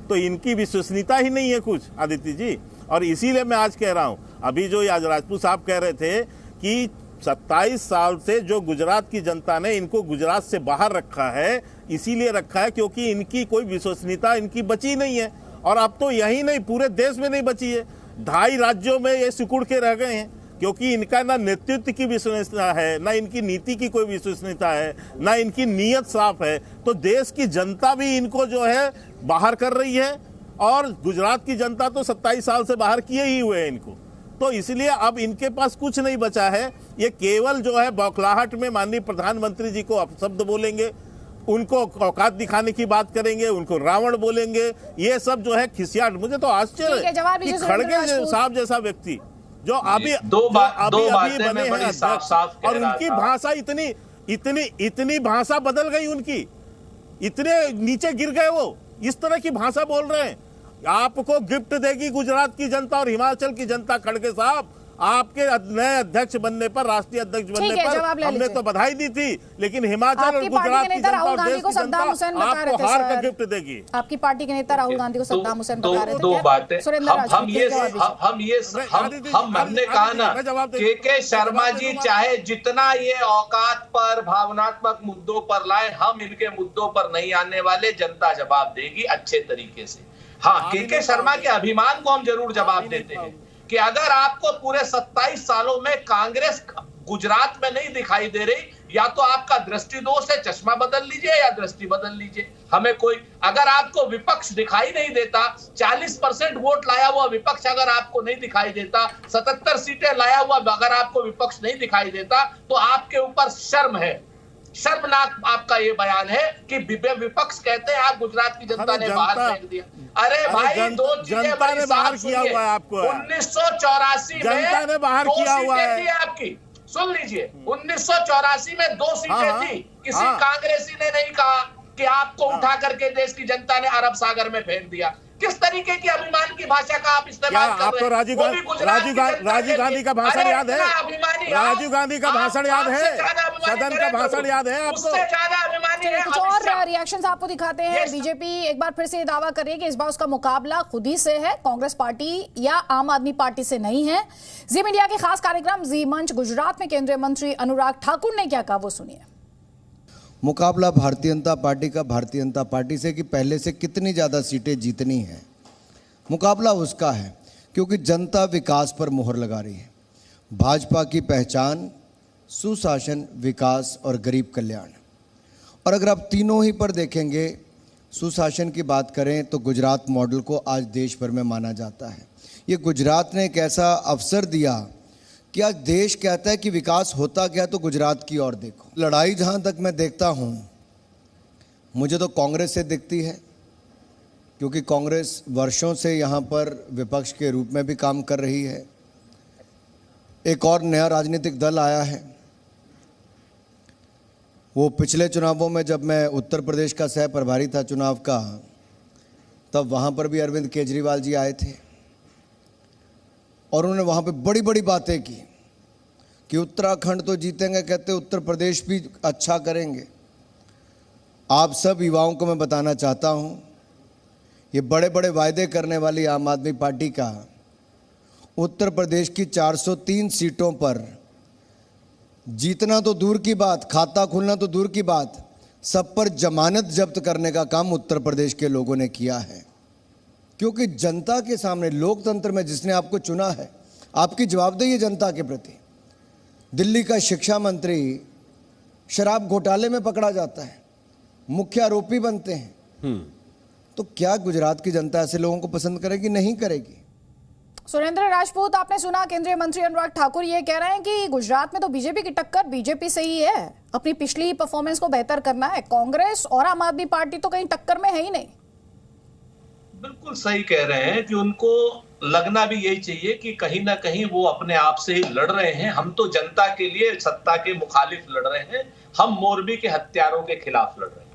तो इनकी विश्वसनीयता ही नहीं है कुछ, आदित्य जी। और इसीलिए मैं आज कह रहा हूं, अभी जो आज राजपूत साहब कह रहे थे कि 27 साल से जो गुजरात की जनता ने इनको गुजरात से बाहर रखा है, इसीलिए रखा है क्योंकि इनकी कोई विश्वसनीयता इनकी बची नहीं है। और अब तो यही नहीं, पूरे देश में नहीं बची है। 2.5 राज्यों में ये सिकुड़ के रह गए हैं क्योंकि इनका ना नेतृत्व की विश्वसनीयता है, ना इनकी नीति की कोई विश्वसनीयता है, ना इनकी नीयत साफ है। तो देश की जनता भी इनको जो है बाहर कर रही है, और गुजरात की जनता तो 27 साल से बाहर किए ही हुए हैं इनको। तो इसलिए अब इनके पास कुछ नहीं बचा है। ये केवल जो है बौखलाहट में माननीय प्रधानमंत्री जी को अपशब्द बोलेंगे, उनको औकात दिखाने की बात करेंगे, उनको रावण बोलेंगे। ये सब जो है खिसियाट। मुझे तो आश्चर्य है कि खड़गे साहब जैसा व्यक्ति जो अभी अभी बने हैं अध्यक्ष, और उनकी भाषा इतनी भाषा बदल गई उनकी, इतने नीचे गिर गए वो, इस तरह की भाषा बोल रहे हैं। आपको गिफ्ट देगी गुजरात की जनता और हिमाचल की जनता खड़गे साहब, आपके नए अध्यक्ष बनने पर, राष्ट्रीय अध्यक्ष बनने पर हमने तो बधाई दी थी, लेकिन हिमाचल और गुजरात की जनता और देश की जनता आपको हार का गिफ्ट देगी। आपकी पार्टी के नेता राहुल गांधी को सद्दाम हुसैन बता रहे थे। दो बातें हमने कहा ना, के शर्मा जी चाहे जितना ये औकात पर, भावनात्मक मुद्दों पर लाए, हम इनके मुद्दों पर नहीं आने वाले। जनता जवाब देगी अच्छे तरीके से। हाँ, के शर्मा के अभिमान को हम जरूर जवाब देते हैं कि अगर आपको पूरे 27 सालों में कांग्रेस गुजरात में नहीं दिखाई दे रही, या तो आपका दृष्टि दोष है, चश्मा बदल लीजिए या दृष्टि बदल लीजिए। हमें कोई, अगर आपको विपक्ष दिखाई नहीं देता, 40% वोट लाया हुआ विपक्ष अगर आपको नहीं दिखाई देता, 77 सीटें लाया हुआ अगर आपको विपक्ष नहीं दिखाई देता, तो आपके ऊपर शर्म है। शर्मनाक आपका ये बयान है कि विपक्ष कहते हैं आप गुजरात की जनता ने बाहर फेंक दिया। अरे भाई, दो जनता ने बाहर किया हुआ है आपको। 1984 में जनता ने बाहर किया हुआ है आपकी। सुन लीजिए, 1984 में 2 सीटें थी। किसी कांग्रेसी ने नहीं कहा कि आपको उठा करके देश की जनता ने अरब सागर में फेंक दिया। किस तरीके की अभिमान की भाषा का आप इस्तेमाल कर रहे हैं? आपको राजीव गांधी का भाषण याद है? राजीव गांधी का भाषण याद है? सदन का भाषण याद है आपको? कुछ और रिएक्शंस आपको दिखाते हैं। बीजेपी एक बार फिर से ये दावा कर रही है कि इस बार उसका मुकाबला खुद ही से है, कांग्रेस पार्टी या आम आदमी पार्टी से नहीं है। जी मीडिया के खास कार्यक्रम जी मंच गुजरात में केंद्रीय मंत्री अनुराग ठाकुर ने क्या कहा, वो सुनिए। मुकाबला भारतीय जनता पार्टी का भारतीय जनता पार्टी से कि पहले से कितनी ज़्यादा सीटें जीतनी है, मुकाबला उसका है, क्योंकि जनता विकास पर मोहर लगा रही है। भाजपा की पहचान सुशासन, विकास और गरीब कल्याण। और अगर आप तीनों ही पर देखेंगे, सुशासन की बात करें तो गुजरात मॉडल को आज देश भर में माना जाता है। ये गुजरात ने एक ऐसा अवसर दिया कि आज देश कहता है कि विकास होता क्या, तो गुजरात की ओर देखो। लड़ाई जहाँ तक मैं देखता हूँ, मुझे तो कांग्रेस से दिखती है, क्योंकि कांग्रेस वर्षों से यहाँ पर विपक्ष के रूप में भी काम कर रही है। एक और नया राजनीतिक दल आया है। वो पिछले चुनावों में जब मैं उत्तर प्रदेश का सह प्रभारी था चुनाव का, तब वहाँ पर भी अरविंद केजरीवाल जी आए थे और उन्होंने वहाँ पे बड़ी बड़ी बातें की कि उत्तराखंड तो जीतेंगे, कहते उत्तर प्रदेश भी अच्छा करेंगे। आप सब युवाओं को मैं बताना चाहता हूँ, ये बड़े बड़े वायदे करने वाली आम आदमी पार्टी का उत्तर प्रदेश की 403 सीटों पर जीतना तो दूर की बात, खाता खुलना तो दूर की बात, सब पर जमानत जब्त करने का काम उत्तर प्रदेश के लोगों ने किया है। क्योंकि जनता के सामने, लोकतंत्र में जिसने आपको चुना है, आपकी जवाबदेही है जनता के प्रति। दिल्ली का शिक्षा मंत्री शराब घोटाले में पकड़ा जाता है, मुख्य आरोपी बनते हैं। तो क्या गुजरात की जनता ऐसे लोगों को पसंद करेगी? नहीं करेगी। सुरेंद्र राजपूत, आपने सुना केंद्रीय मंत्री अनुराग ठाकुर ये कह रहे हैं कि गुजरात में तो बीजेपी की टक्कर बीजेपी से ही है, अपनी पिछली परफॉर्मेंस को बेहतर करना है। कांग्रेस और आम आदमी पार्टी तो कहीं टक्कर में है ही नहीं। बिल्कुल सही कह रहे हैं कि उनको लगना भी यही चाहिए कि कहीं ना कहीं वो अपने आप से ही लड़ रहे हैं। हम तो जनता के लिए, सत्ता के मुखालिफ लड़ रहे हैं। हम मोरबी के हत्यारों के खिलाफ लड़ रहे हैं।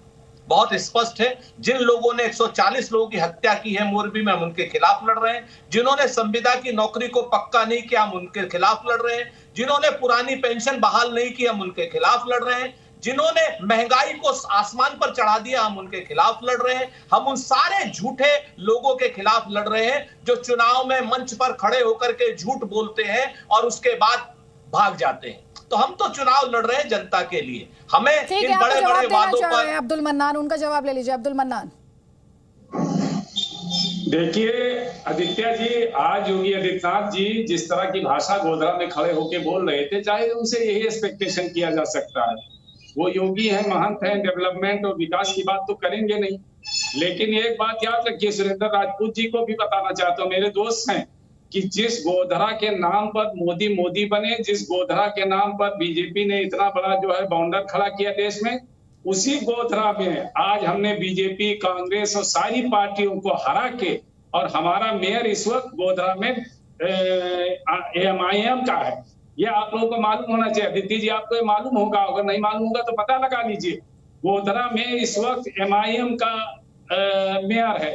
बहुत स्पष्ट है, जिन लोगों ने 140 लोगों की हत्या की है मोरबी में, हम उनके खिलाफ लड़ रहे हैं। जिन्होंने संविदा की नौकरी को पक्का नहीं किया, हम उनके खिलाफ लड़ रहे हैं। जिन्होंने पुरानी पेंशन बहाल नहीं की, हम उनके खिलाफ लड़ रहे हैं। जिन्होंने महंगाई को आसमान पर चढ़ा दिया, हम उनके खिलाफ लड़ रहे हैं। हम उन सारे झूठे लोगों के खिलाफ लड़ रहे हैं जो चुनाव में मंच पर खड़े होकर के झूठ बोलते हैं और उसके बाद भाग जाते हैं। तो हम तो चुनाव लड़ रहे हैं जनता के लिए। हमें इन बड़े बड़े वादों पर। अब्दुल मन्नान, उनका जवाब ले लीजिए। अब्दुल मन्नान, देखिए आदित्य जी, आज योगी आदित्यनाथ जी जिस तरह की भाषा गोधरा में खड़े होके बोल रहे थे, चाहे उनसे यही एक्सपेक्टेशन किया जा सकता है। वो योगी है, महंत है, डेवलपमेंट और विकास की बात तो करेंगे नहीं। लेकिन एक बात याद रखिए, सुरेंद्र राजपूत जी को भी बताना चाहता हूँ, मेरे दोस्त हैं, कि जिस गोधरा के नाम पर मोदी बने, जिस गोधरा के नाम पर बीजेपी ने इतना बड़ा जो है बाउंडर खड़ा किया देश में, उसी गोधरा में आज हमने बीजेपी, कांग्रेस और सारी पार्टियों को हरा के, और हमारा मेयर इस वक्त गोधरा में MIM का है। ये आप लोगों को मालूम होना चाहिए। आदित्य जी, आपको ये मालूम होगा, अगर नहीं मालूम होगा तो पता लगा लीजिए। गोधरा में इस वक्त MIM का मेयर है।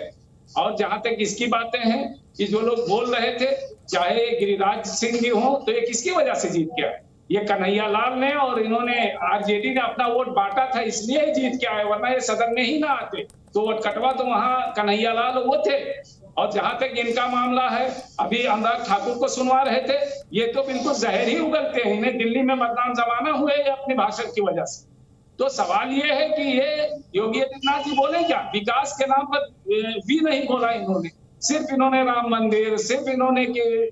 और जहां तक इसकी बातें हैं कि जो लोग बोल रहे थे, चाहे गिरिराज सिंह जी हो, तो ये किसकी वजह से जीत गया है? ये कन्हैया लाल ने और इन्होंने RJD ने अपना वोट बांटा था, इसलिए जीत के आए, वरना ये सदन में ही ना आते। तो वोट कटवा तो वहां कन्हैया लाल वो थे। और जहां तक इनका मामला है, अभी अनुराग ठाकुर को सुनवा रहे थे, ये तो बिल्कुल जहर ही उगलते हैं। इन्हें दिल्ली में मतदान जमाना हुए अपने भाषण की वजह से। तो सवाल ये है कि ये योगी आदित्यनाथ जी बोले क्या? विकास के नाम पर भी नहीं बोला इन्होंने, सिर्फ इन्होंने राम मंदिर, सिर्फ इन्होंने के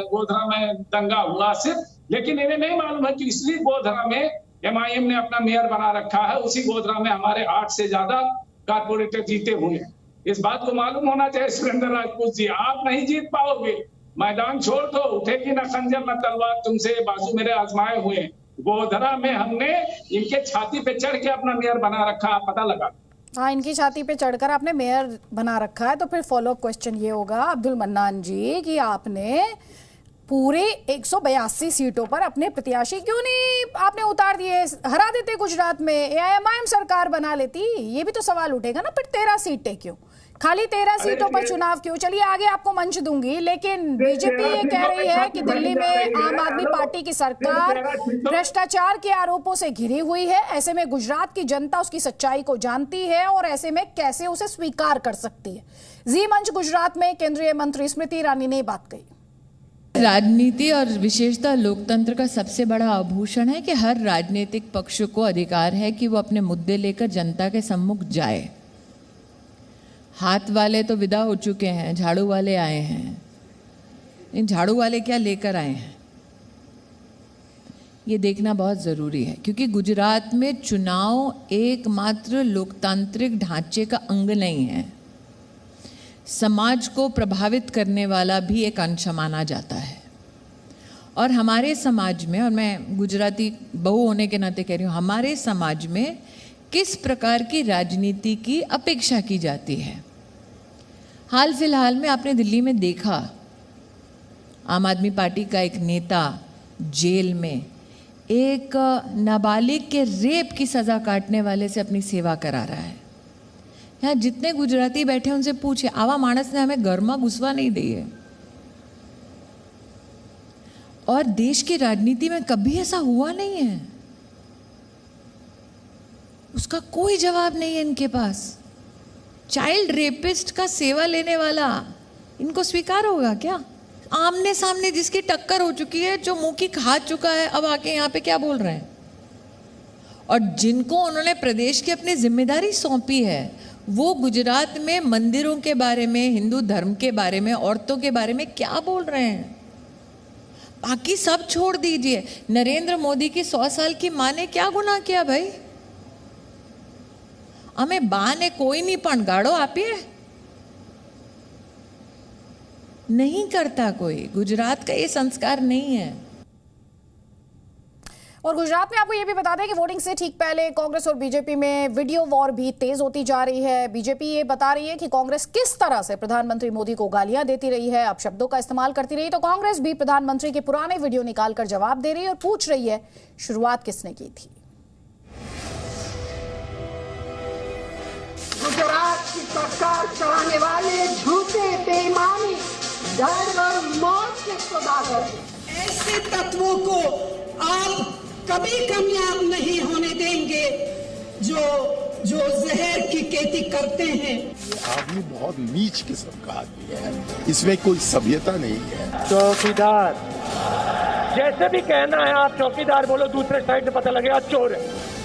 गोधरा में दंगा हुआ सिर्फ, लेकिन इन्हें नहीं मालूम है कि इसी गोधरा में MIM ने अपना मेयर बना रखा है। उसी गोधरा में हमारे 8 से ज्यादा कारपोरेटर जीते हुए हैं। इस बात को मालूम होना चाहिए सुरेंद्र राजपूत जी। आप नहीं जीत पाओगे, मैदान छोड़ दो, उठेगी ना खंजर न तलवार, तुमसे बाजू मेरे आजमाए हुए। गोधरा में हमने इनके छाती पे चढ़ के अपना मेयर बना रखा, आप पता लगा। हाँ, इनकी छाती पे चढ़कर आपने मेयर बना रखा है। तो फिर फॉलो अप क्वेश्चन ये होगा अब्दुल मन्नान जी कि आपने पूरे 182 सीटों पर अपने प्रत्याशी क्यों नहीं आपने उतार दिए? हरा देते गुजरात में, MIM सरकार बना लेती। ये भी तो सवाल उठेगा ना। फिर 13 सीटें क्यों, खाली 13 सीटों पर चुनाव क्यों? चलिए आगे आपको मंच दूंगी, लेकिन बीजेपी ये कह रही है कि दिल्ली में आम आदमी पार्टी की सरकार भ्रष्टाचार के आरोपों से घिरी हुई है। ऐसे में गुजरात की जनता उसकी सच्चाई को जानती है और ऐसे में कैसे उसे स्वीकार कर सकती है। जी मंच गुजरात में केंद्रीय मंत्री स्मृति ईरानी ने बात कही। राजनीति और विशेषतः लोकतंत्र का सबसे बड़ा आभूषण है कि हर राजनीतिक पक्ष को अधिकार है कि वो अपने मुद्दे लेकर जनता के सम्मुख जाए। हाथ वाले तो विदा हो चुके हैं, झाड़ू वाले आए हैं। इन झाड़ू वाले क्या लेकर आए हैं, ये देखना बहुत ज़रूरी है, क्योंकि गुजरात में चुनाव एकमात्र लोकतांत्रिक ढांचे का अंग नहीं है, समाज को प्रभावित करने वाला भी एक अंश माना जाता है। और हमारे समाज में, और मैं गुजराती बहू होने के नाते कह रही हूँ, हमारे समाज में किस प्रकार की राजनीति की अपेक्षा की जाती है। हाल फिलहाल में आपने दिल्ली में देखा, आम आदमी पार्टी का एक नेता जेल में एक नाबालिग के रेप की सज़ा काटने वाले से अपनी सेवा करा रहा है। यहाँ जितने गुजराती बैठे उनसे पूछे, आवा मानस ने हमें घर में घुसवा नहीं दी है। और देश की राजनीति में कभी ऐसा हुआ नहीं है, उसका कोई जवाब नहीं है इनके पास। चाइल्ड रेपिस्ट का सेवा लेने वाला इनको स्वीकार होगा क्या? आमने सामने जिसकी टक्कर हो चुकी है, जो मुंह की खा चुका है, अब आके यहाँ पे क्या बोल रहे हैं? और जिनको उन्होंने प्रदेश की अपनी जिम्मेदारी सौंपी है, वो गुजरात में मंदिरों के बारे में, हिंदू धर्म के बारे में, औरतों के बारे में क्या बोल रहे हैं? बाकी सब छोड़ दीजिए, नरेंद्र मोदी की 100 साल की माँ ने क्या गुनाह किया भाई? हमें बा ने कोई नहीं पण गाड़ो आपिए, नहीं करता कोई। गुजरात का ये संस्कार नहीं है। और गुजरात में आपको ये भी बता दें कि वोटिंग से ठीक पहले कांग्रेस और बीजेपी में वीडियो वॉर भी तेज होती जा रही है। बीजेपी ये बता रही है कि कांग्रेस किस तरह से प्रधानमंत्री मोदी को गालियां देती रही है, अपशब्दों का इस्तेमाल करती रही, तो कांग्रेस भी प्रधानमंत्री के पुराने वीडियो निकालकर जवाब दे रही है और पूछ रही है शुरुआत किसने की थी। गुजरात की सरकार चलाने वाले झूठे, बेईमानी, डर और मौत के सौदागर, ऐसे तत्वों को आप कभी कामयाब नहीं होने देंगे जो जहर की खेती करते हैं। ये आदमी बहुत नीच किस्म का आदमी है, इसमें कोई सभ्यता नहीं है। चौकीदार जैसे भी कहना है आप चौकीदार बोलो, दूसरे साइड से पता लगेगा चोर है।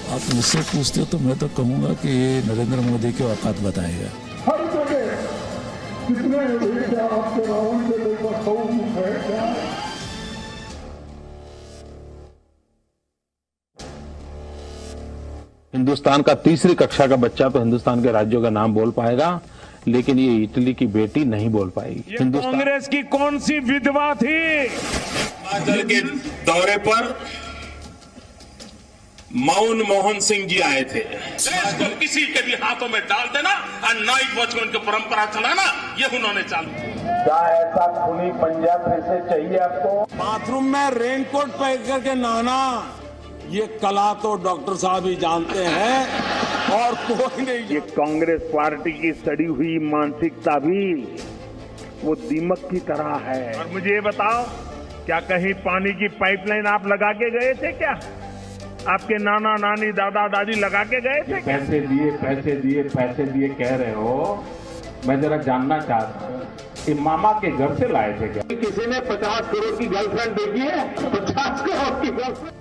आप मुझसे पूछते हो तो मैं तो कहूंगा कि ये नरेंद्र मोदी की औकात बताएगा। कितने भी आपके रावण के ऊपर खौफ है क्या? हिंदुस्तान का तीसरी कक्षा का बच्चा तो हिंदुस्तान के राज्यों का नाम बोल पाएगा, लेकिन ये इटली की बेटी नहीं बोल पाएगी। कांग्रेस की कौन सी विधवा थी? हिमाचल के दौरे पर मनमोहन सिंह जी आए थे। देश को किसी के भी हाथों में डाल देना और नाइट वॉच को उनकी परंपरा चलाना, ये उन्होंने चालू किया। क्या ऐसा खूनी पंजा फिर से चाहिए आपको? बाथरूम में रेनकोट पहन करके नहाना, ये कला तो डॉक्टर साहब ही जानते हैं और कोई नहीं। ये कांग्रेस पार्टी की सड़ी हुई मानसिकता भी वो दीमक की तरह है। और मुझे ये बताओ, क्या कहीं पानी की पाइपलाइन आप लगा के गए थे क्या? आपके नाना नानी दादा दादी लगा के गए थे? पैसे दिए पैसे दिए पैसे दिए कह रहे हो, मैं जरा जानना चाहता हूँ कि मामा के घर से लाए थे क्या? किसी ने 50 करोड़ की गर्लफ्रेंड देखी है? 50 करोड़ की गर्लफ्रेंड।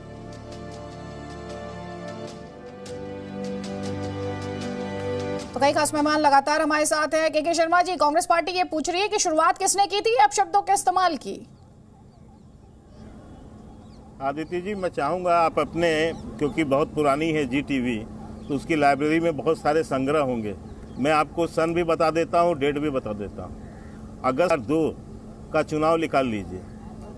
तो कई खास मेहमान लगातार हमारे साथ हैं। के शर्मा जी, कांग्रेस पार्टी ये पूछ रही है कि शुरुआत किसने की थी अपशब्दों के इस्तेमाल की? आदित्य जी, मैं चाहूँगा आप अपने, क्योंकि बहुत पुरानी है जी टीवी, तो उसकी लाइब्रेरी में बहुत सारे संग्रह होंगे। मैं आपको सन भी बता देता हूँ, डेट भी बता देता हूँ। अगस्त 2 का चुनाव निकाल लीजिए,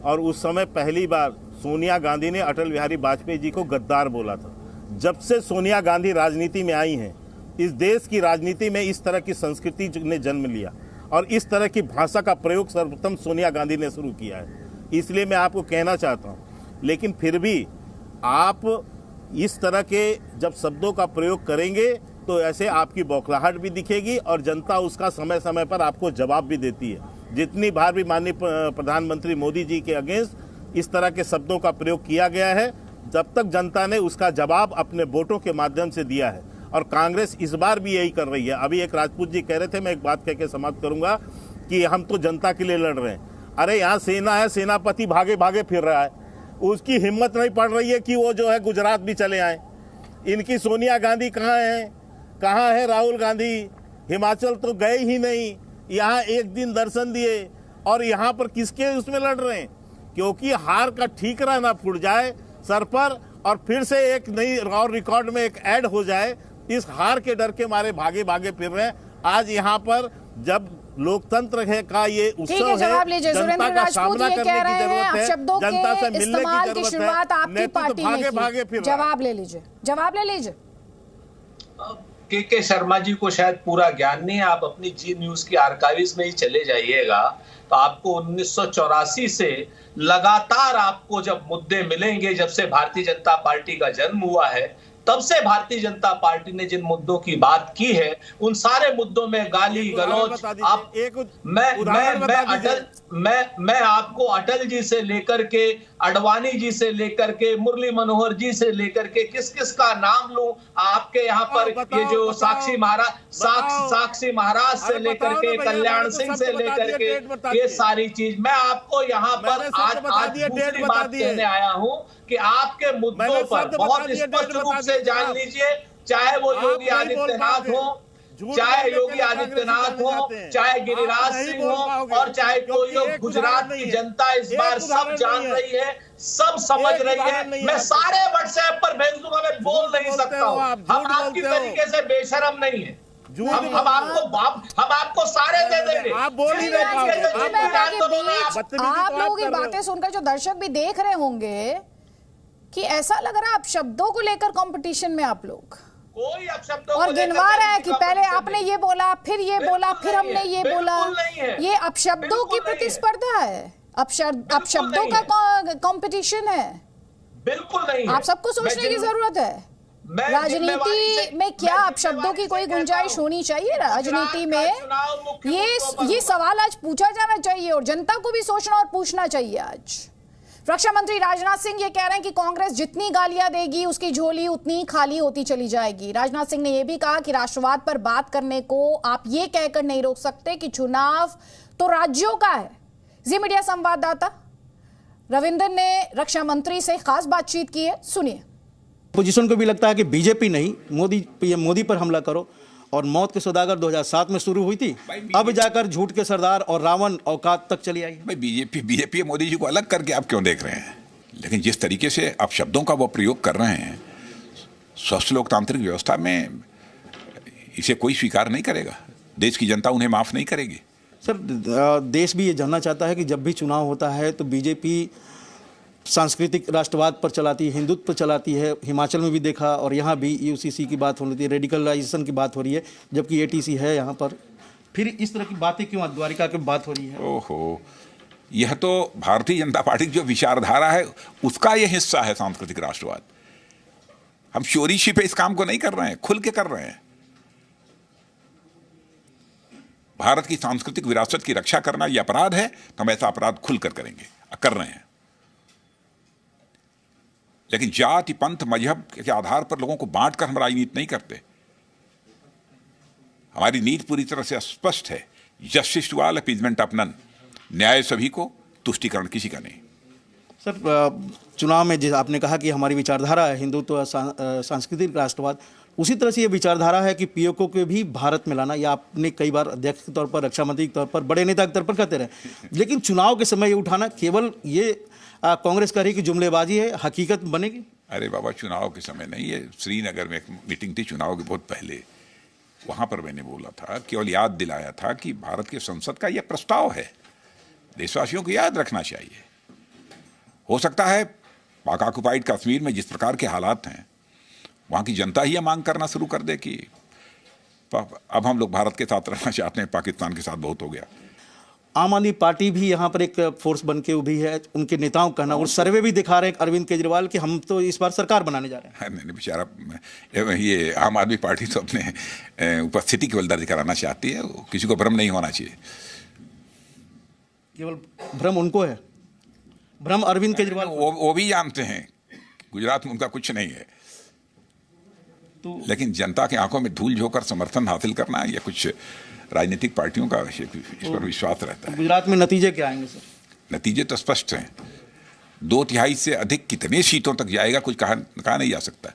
और उस समय पहली बार सोनिया गांधी ने अटल बिहारी वाजपेयी जी को गद्दार बोला था। जब से सोनिया गांधी राजनीति में आई हैं, इस देश की राजनीति में इस तरह की संस्कृति ने जन्म लिया, और इस तरह की भाषा का प्रयोग सर्वप्रथम सोनिया गांधी ने शुरू किया है। इसलिए मैं आपको कहना चाहता हूँ, लेकिन फिर भी आप इस तरह के जब शब्दों का प्रयोग करेंगे तो ऐसे आपकी बौखलाहट भी दिखेगी, और जनता उसका समय समय पर आपको जवाब भी देती है। जितनी बार भी माननीय प्रधानमंत्री मोदी जी के अगेंस्ट इस तरह के शब्दों का प्रयोग किया गया है, जब तक जनता ने उसका जवाब अपने वोटों के माध्यम से दिया है, और कांग्रेस इस बार भी यही कर रही है। अभी एक राजपूत जी कह रहे थे, मैं एक बात कह के समाप्त करूंगा, कि हम तो जनता के लिए लड़ रहे हैं। अरे यहाँ सेना है, सेनापति भागे भागे फिर रहा है, उसकी हिम्मत नहीं पड़ रही है कि वो जो है गुजरात भी चले आए। इनकी सोनिया गांधी कहाँ है, कहाँ है राहुल गांधी? हिमाचल तो गए ही नहीं, यहाँ एक दिन दर्शन दिए, और यहाँ पर किसके उसमें लड़ रहे हैं? क्योंकि हार का ठीकरा ना फूट जाए सर पर, और फिर से एक नई और रिकॉर्ड में एक ऐड हो जाए, इस हार के डर के मारे भागे भागे फिर रहे हैं। आज यहाँ पर जब लोकतंत्र है का ये उत्सव है, जनता का सामना करने की जरूरत है, जनता से मिलने की जरूरत है, नेतृत्व भागे भागे फिर। जवाब ले लीजिए, जवाब ले लीजिए। के शर्मा जी को शायद पूरा ज्ञान नहीं है। आप अपनी जी न्यूज की आर्काइव्स में ही चले जाइएगा, तो आपको 1984 से लगातार आपको जब मुद्दे मिलेंगे, जब से भारतीय जनता पार्टी का जन्म हुआ है, तब से भारतीय जनता पार्टी ने जिन मुद्दों की बात की है, उन सारे मुद्दों में गाली गलौज, आप मैं आपको अटल जी से लेकर के, अडवाणी जी से लेकर के, मुरली मनोहर जी से लेकर के, किस किस का नाम लूं? आपके यहाँ पर ये जो साक्षी महाराज से लेकर के, कल्याण सिंह से लेकर के, ये सारी चीज मैं आपको यहाँ पर आज दूसरी बात कहने आया हूँ कि आपके मुद्दों पर बहुत स्पष्ट रूप से जान लीजिए, चाहे वो योगी आदित्यनाथ हो, चाहे योगी आदित्यनाथ हो, चाहे गिरिराज सिंह हो, और चाहे कोई हो, गुजरात की जनता इस बार सब जान रही है, सब समझ रही है। मैं सारे व्हाट्सएप पर भेज दूंगा, मैं बोल नहीं सकता हूँ। हम आपकी तरीके से बेशरम नहीं है, हम आपको सारे दे देंगे। आप बोल ही नहीं पाओगे। आप लोगों की बातें सुनकर जो दर्शक भी देख रहे होंगे कि ऐसा लग रहा है आप शब्दों को लेकर कंपटीशन में आप लोग कोई अपशब्दों और गिनवा रहे हैं कि पहले आपने ये बोला, फिर ये बोला, फिर हमने ये बोला। ये अपशब्दों की प्रतिस्पर्धा है, अपशब्दों का कंपटीशन है। बिल्कुल नहीं, आप सबको सोचने की जरूरत है। राजनीति में क्या अपशब्दों की कोई गुंजाइश होनी चाहिए? राजनीति में ये सवाल आज पूछा जाना चाहिए, और जनता को भी सोचना और पूछना चाहिए। आज रक्षा मंत्री राजनाथ सिंह ये कह रहे हैं कि कांग्रेस जितनी गालियां देगी उसकी झोली उतनी खाली होती चली जाएगी। राजनाथ सिंह ने यह भी कहा कि राष्ट्रवाद पर बात करने को आप ये कहकर नहीं रोक सकते कि चुनाव तो राज्यों का है। जी मीडिया संवाददाता रविंदर ने रक्षा मंत्री से खास बातचीत की है, सुनिए। अपोजिशन को भी लगता है कि बीजेपी नहीं, मोदी पर हमला करो, और मौत के सौदागर 2007 में शुरू हुई थी, अब जाकर झूठ के सरदार और रावण औकात तक चली आई। भाई बीजेपी मोदी जी को अलग करके आप क्यों देख रहे हैं? लेकिन जिस तरीके से आप शब्दों का वो प्रयोग कर रहे हैं, स्वस्थ लोकतांत्रिक व्यवस्था में इसे कोई स्वीकार नहीं करेगा। देश की जनता उन्हें माफ नहीं करेगी। सर, देश भी ये जानना चाहता है कि जब भी चुनाव होता है तो बीजेपी सांस्कृतिक राष्ट्रवाद पर चलाती है, हिंदुत्व पर चलाती है। हिमाचल में भी देखा और यहाँ भी यूसीसी की बात हो रही है, रेडिकलाइजेशन की बात हो रही है, जबकि एटीसी है यहाँ पर। फिर इस तरह की बातें क्यों द्वारिका की बात हो रही है? ओहो, यह तो भारतीय जनता पार्टी की जो विचारधारा है उसका यह हिस्सा है सांस्कृतिक राष्ट्रवाद। हम चोरी छिपे इस काम को नहीं कर रहे हैं, खुल के कर रहे हैं। भारत की सांस्कृतिक विरासत की रक्षा करना यह अपराध है तो हम ऐसा अपराध खुलकर करेंगे, कर रहे हैं। लेकिन जाति, पंथ, मजहब के आधार पर लोगों को बांटकर हम राजनीति नहीं करते। हमारी नीति पूरी तरह से स्पष्ट है, justice to all, appeasement of none, न्याय सभी को, तुष्टीकरण किसी का नहीं। सर, चुनाव में जिस आपने कहा कि हमारी विचारधारा है हिंदुत्व, सांस्कृतिक राष्ट्रवाद, उसी तरह से ये विचारधारा है कि पीओके को भी भारत में लाना, या आपने कई बार अध्यक्ष के तौर पर, रक्षा मंत्री के तौर पर, बड़े नेता के तौर पर कहते रहे। लेकिन चुनाव के समय ये उठाना केवल ये कांग्रेस कह रही कि जुमलेबाजी है, हकीकत बनेगी? अरे बाबा, चुनाव के समय नहीं, ये श्रीनगर में एक मीटिंग थी चुनाव के बहुत पहले, वहां पर मैंने बोला था, केवल याद दिलाया था कि भारत के संसद का यह प्रस्ताव है, देशवासियों को याद रखना चाहिए। हो सकता है पाक ऑक्युपाइड कश्मीर में जिस प्रकार के हालात हैं, वहां की जनता ही यह मांग करना शुरू कर दे कि अब हम लोग भारत के साथ रहना चाहते हैं, पाकिस्तान के साथ बहुत हो गया। आम आदमी पार्टी भी यहाँ पर एक फोर्स बन के उभी है, उनके नेताओं का कहना, और सर्वे भी दिखा रहे हैं अरविंद केजरीवाल कि हम तो इस बार सरकार बनाने जा रहे हैं। नहीं, बेचारा, ये आम आदमी पार्टी तो अपने उपस्थिति केवल दर्ज कराना चाहती है, किसी को भ्रम नहीं होना चाहिए। केवल भ्रम उनको है, भ्रम अरविंद केजरीवाल, वो भी जानते हैं गुजरात में उनका कुछ नहीं है। लेकिन जनता की आंखों में धूल झोंकर समर्थन हासिल करना, या कुछ राजनीतिक पार्टियों का इस पर विश्वास रहता है। गुजरात में नतीजे क्या आएंगे सर? नतीजे तो स्पष्ट हैं, 2/3 से अधिक कितने सीटों तक जाएगा कुछ कहा नहीं जा सकता।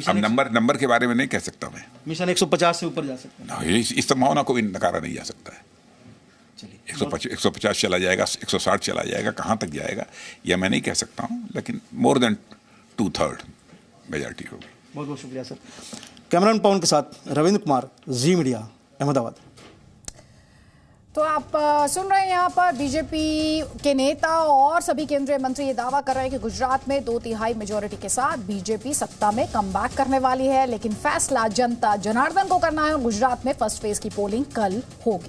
अब नंबर के बारे में नहीं कह सकता मैं। मिशन 150 से ऊपर जा सकता है, इस संभावना को भी नकारा नहीं जा सकता है। 150 चला जाएगा, 160 चला जाएगा, कहाँ तक जाएगा यह मैं नहीं कह सकता हूँ, लेकिन मोर देन 2/3 मेजॉरिटी होगी। बहुत बहुत शुक्रिया सर। कैमरामैन पवन के साथ रविंद्र कुमार, जी मीडिया, अहमदाबाद। तो आप सुन रहे हैं यहाँ पर बीजेपी के नेता और सभी केंद्रीय मंत्री ये दावा कर रहे हैं कि गुजरात में 2/3 मेजॉरिटी के साथ बीजेपी सत्ता में कमबैक करने वाली है, लेकिन फैसला जनता जनार्दन को करना है और गुजरात में फर्स्ट फेज की पोलिंग कल होगी।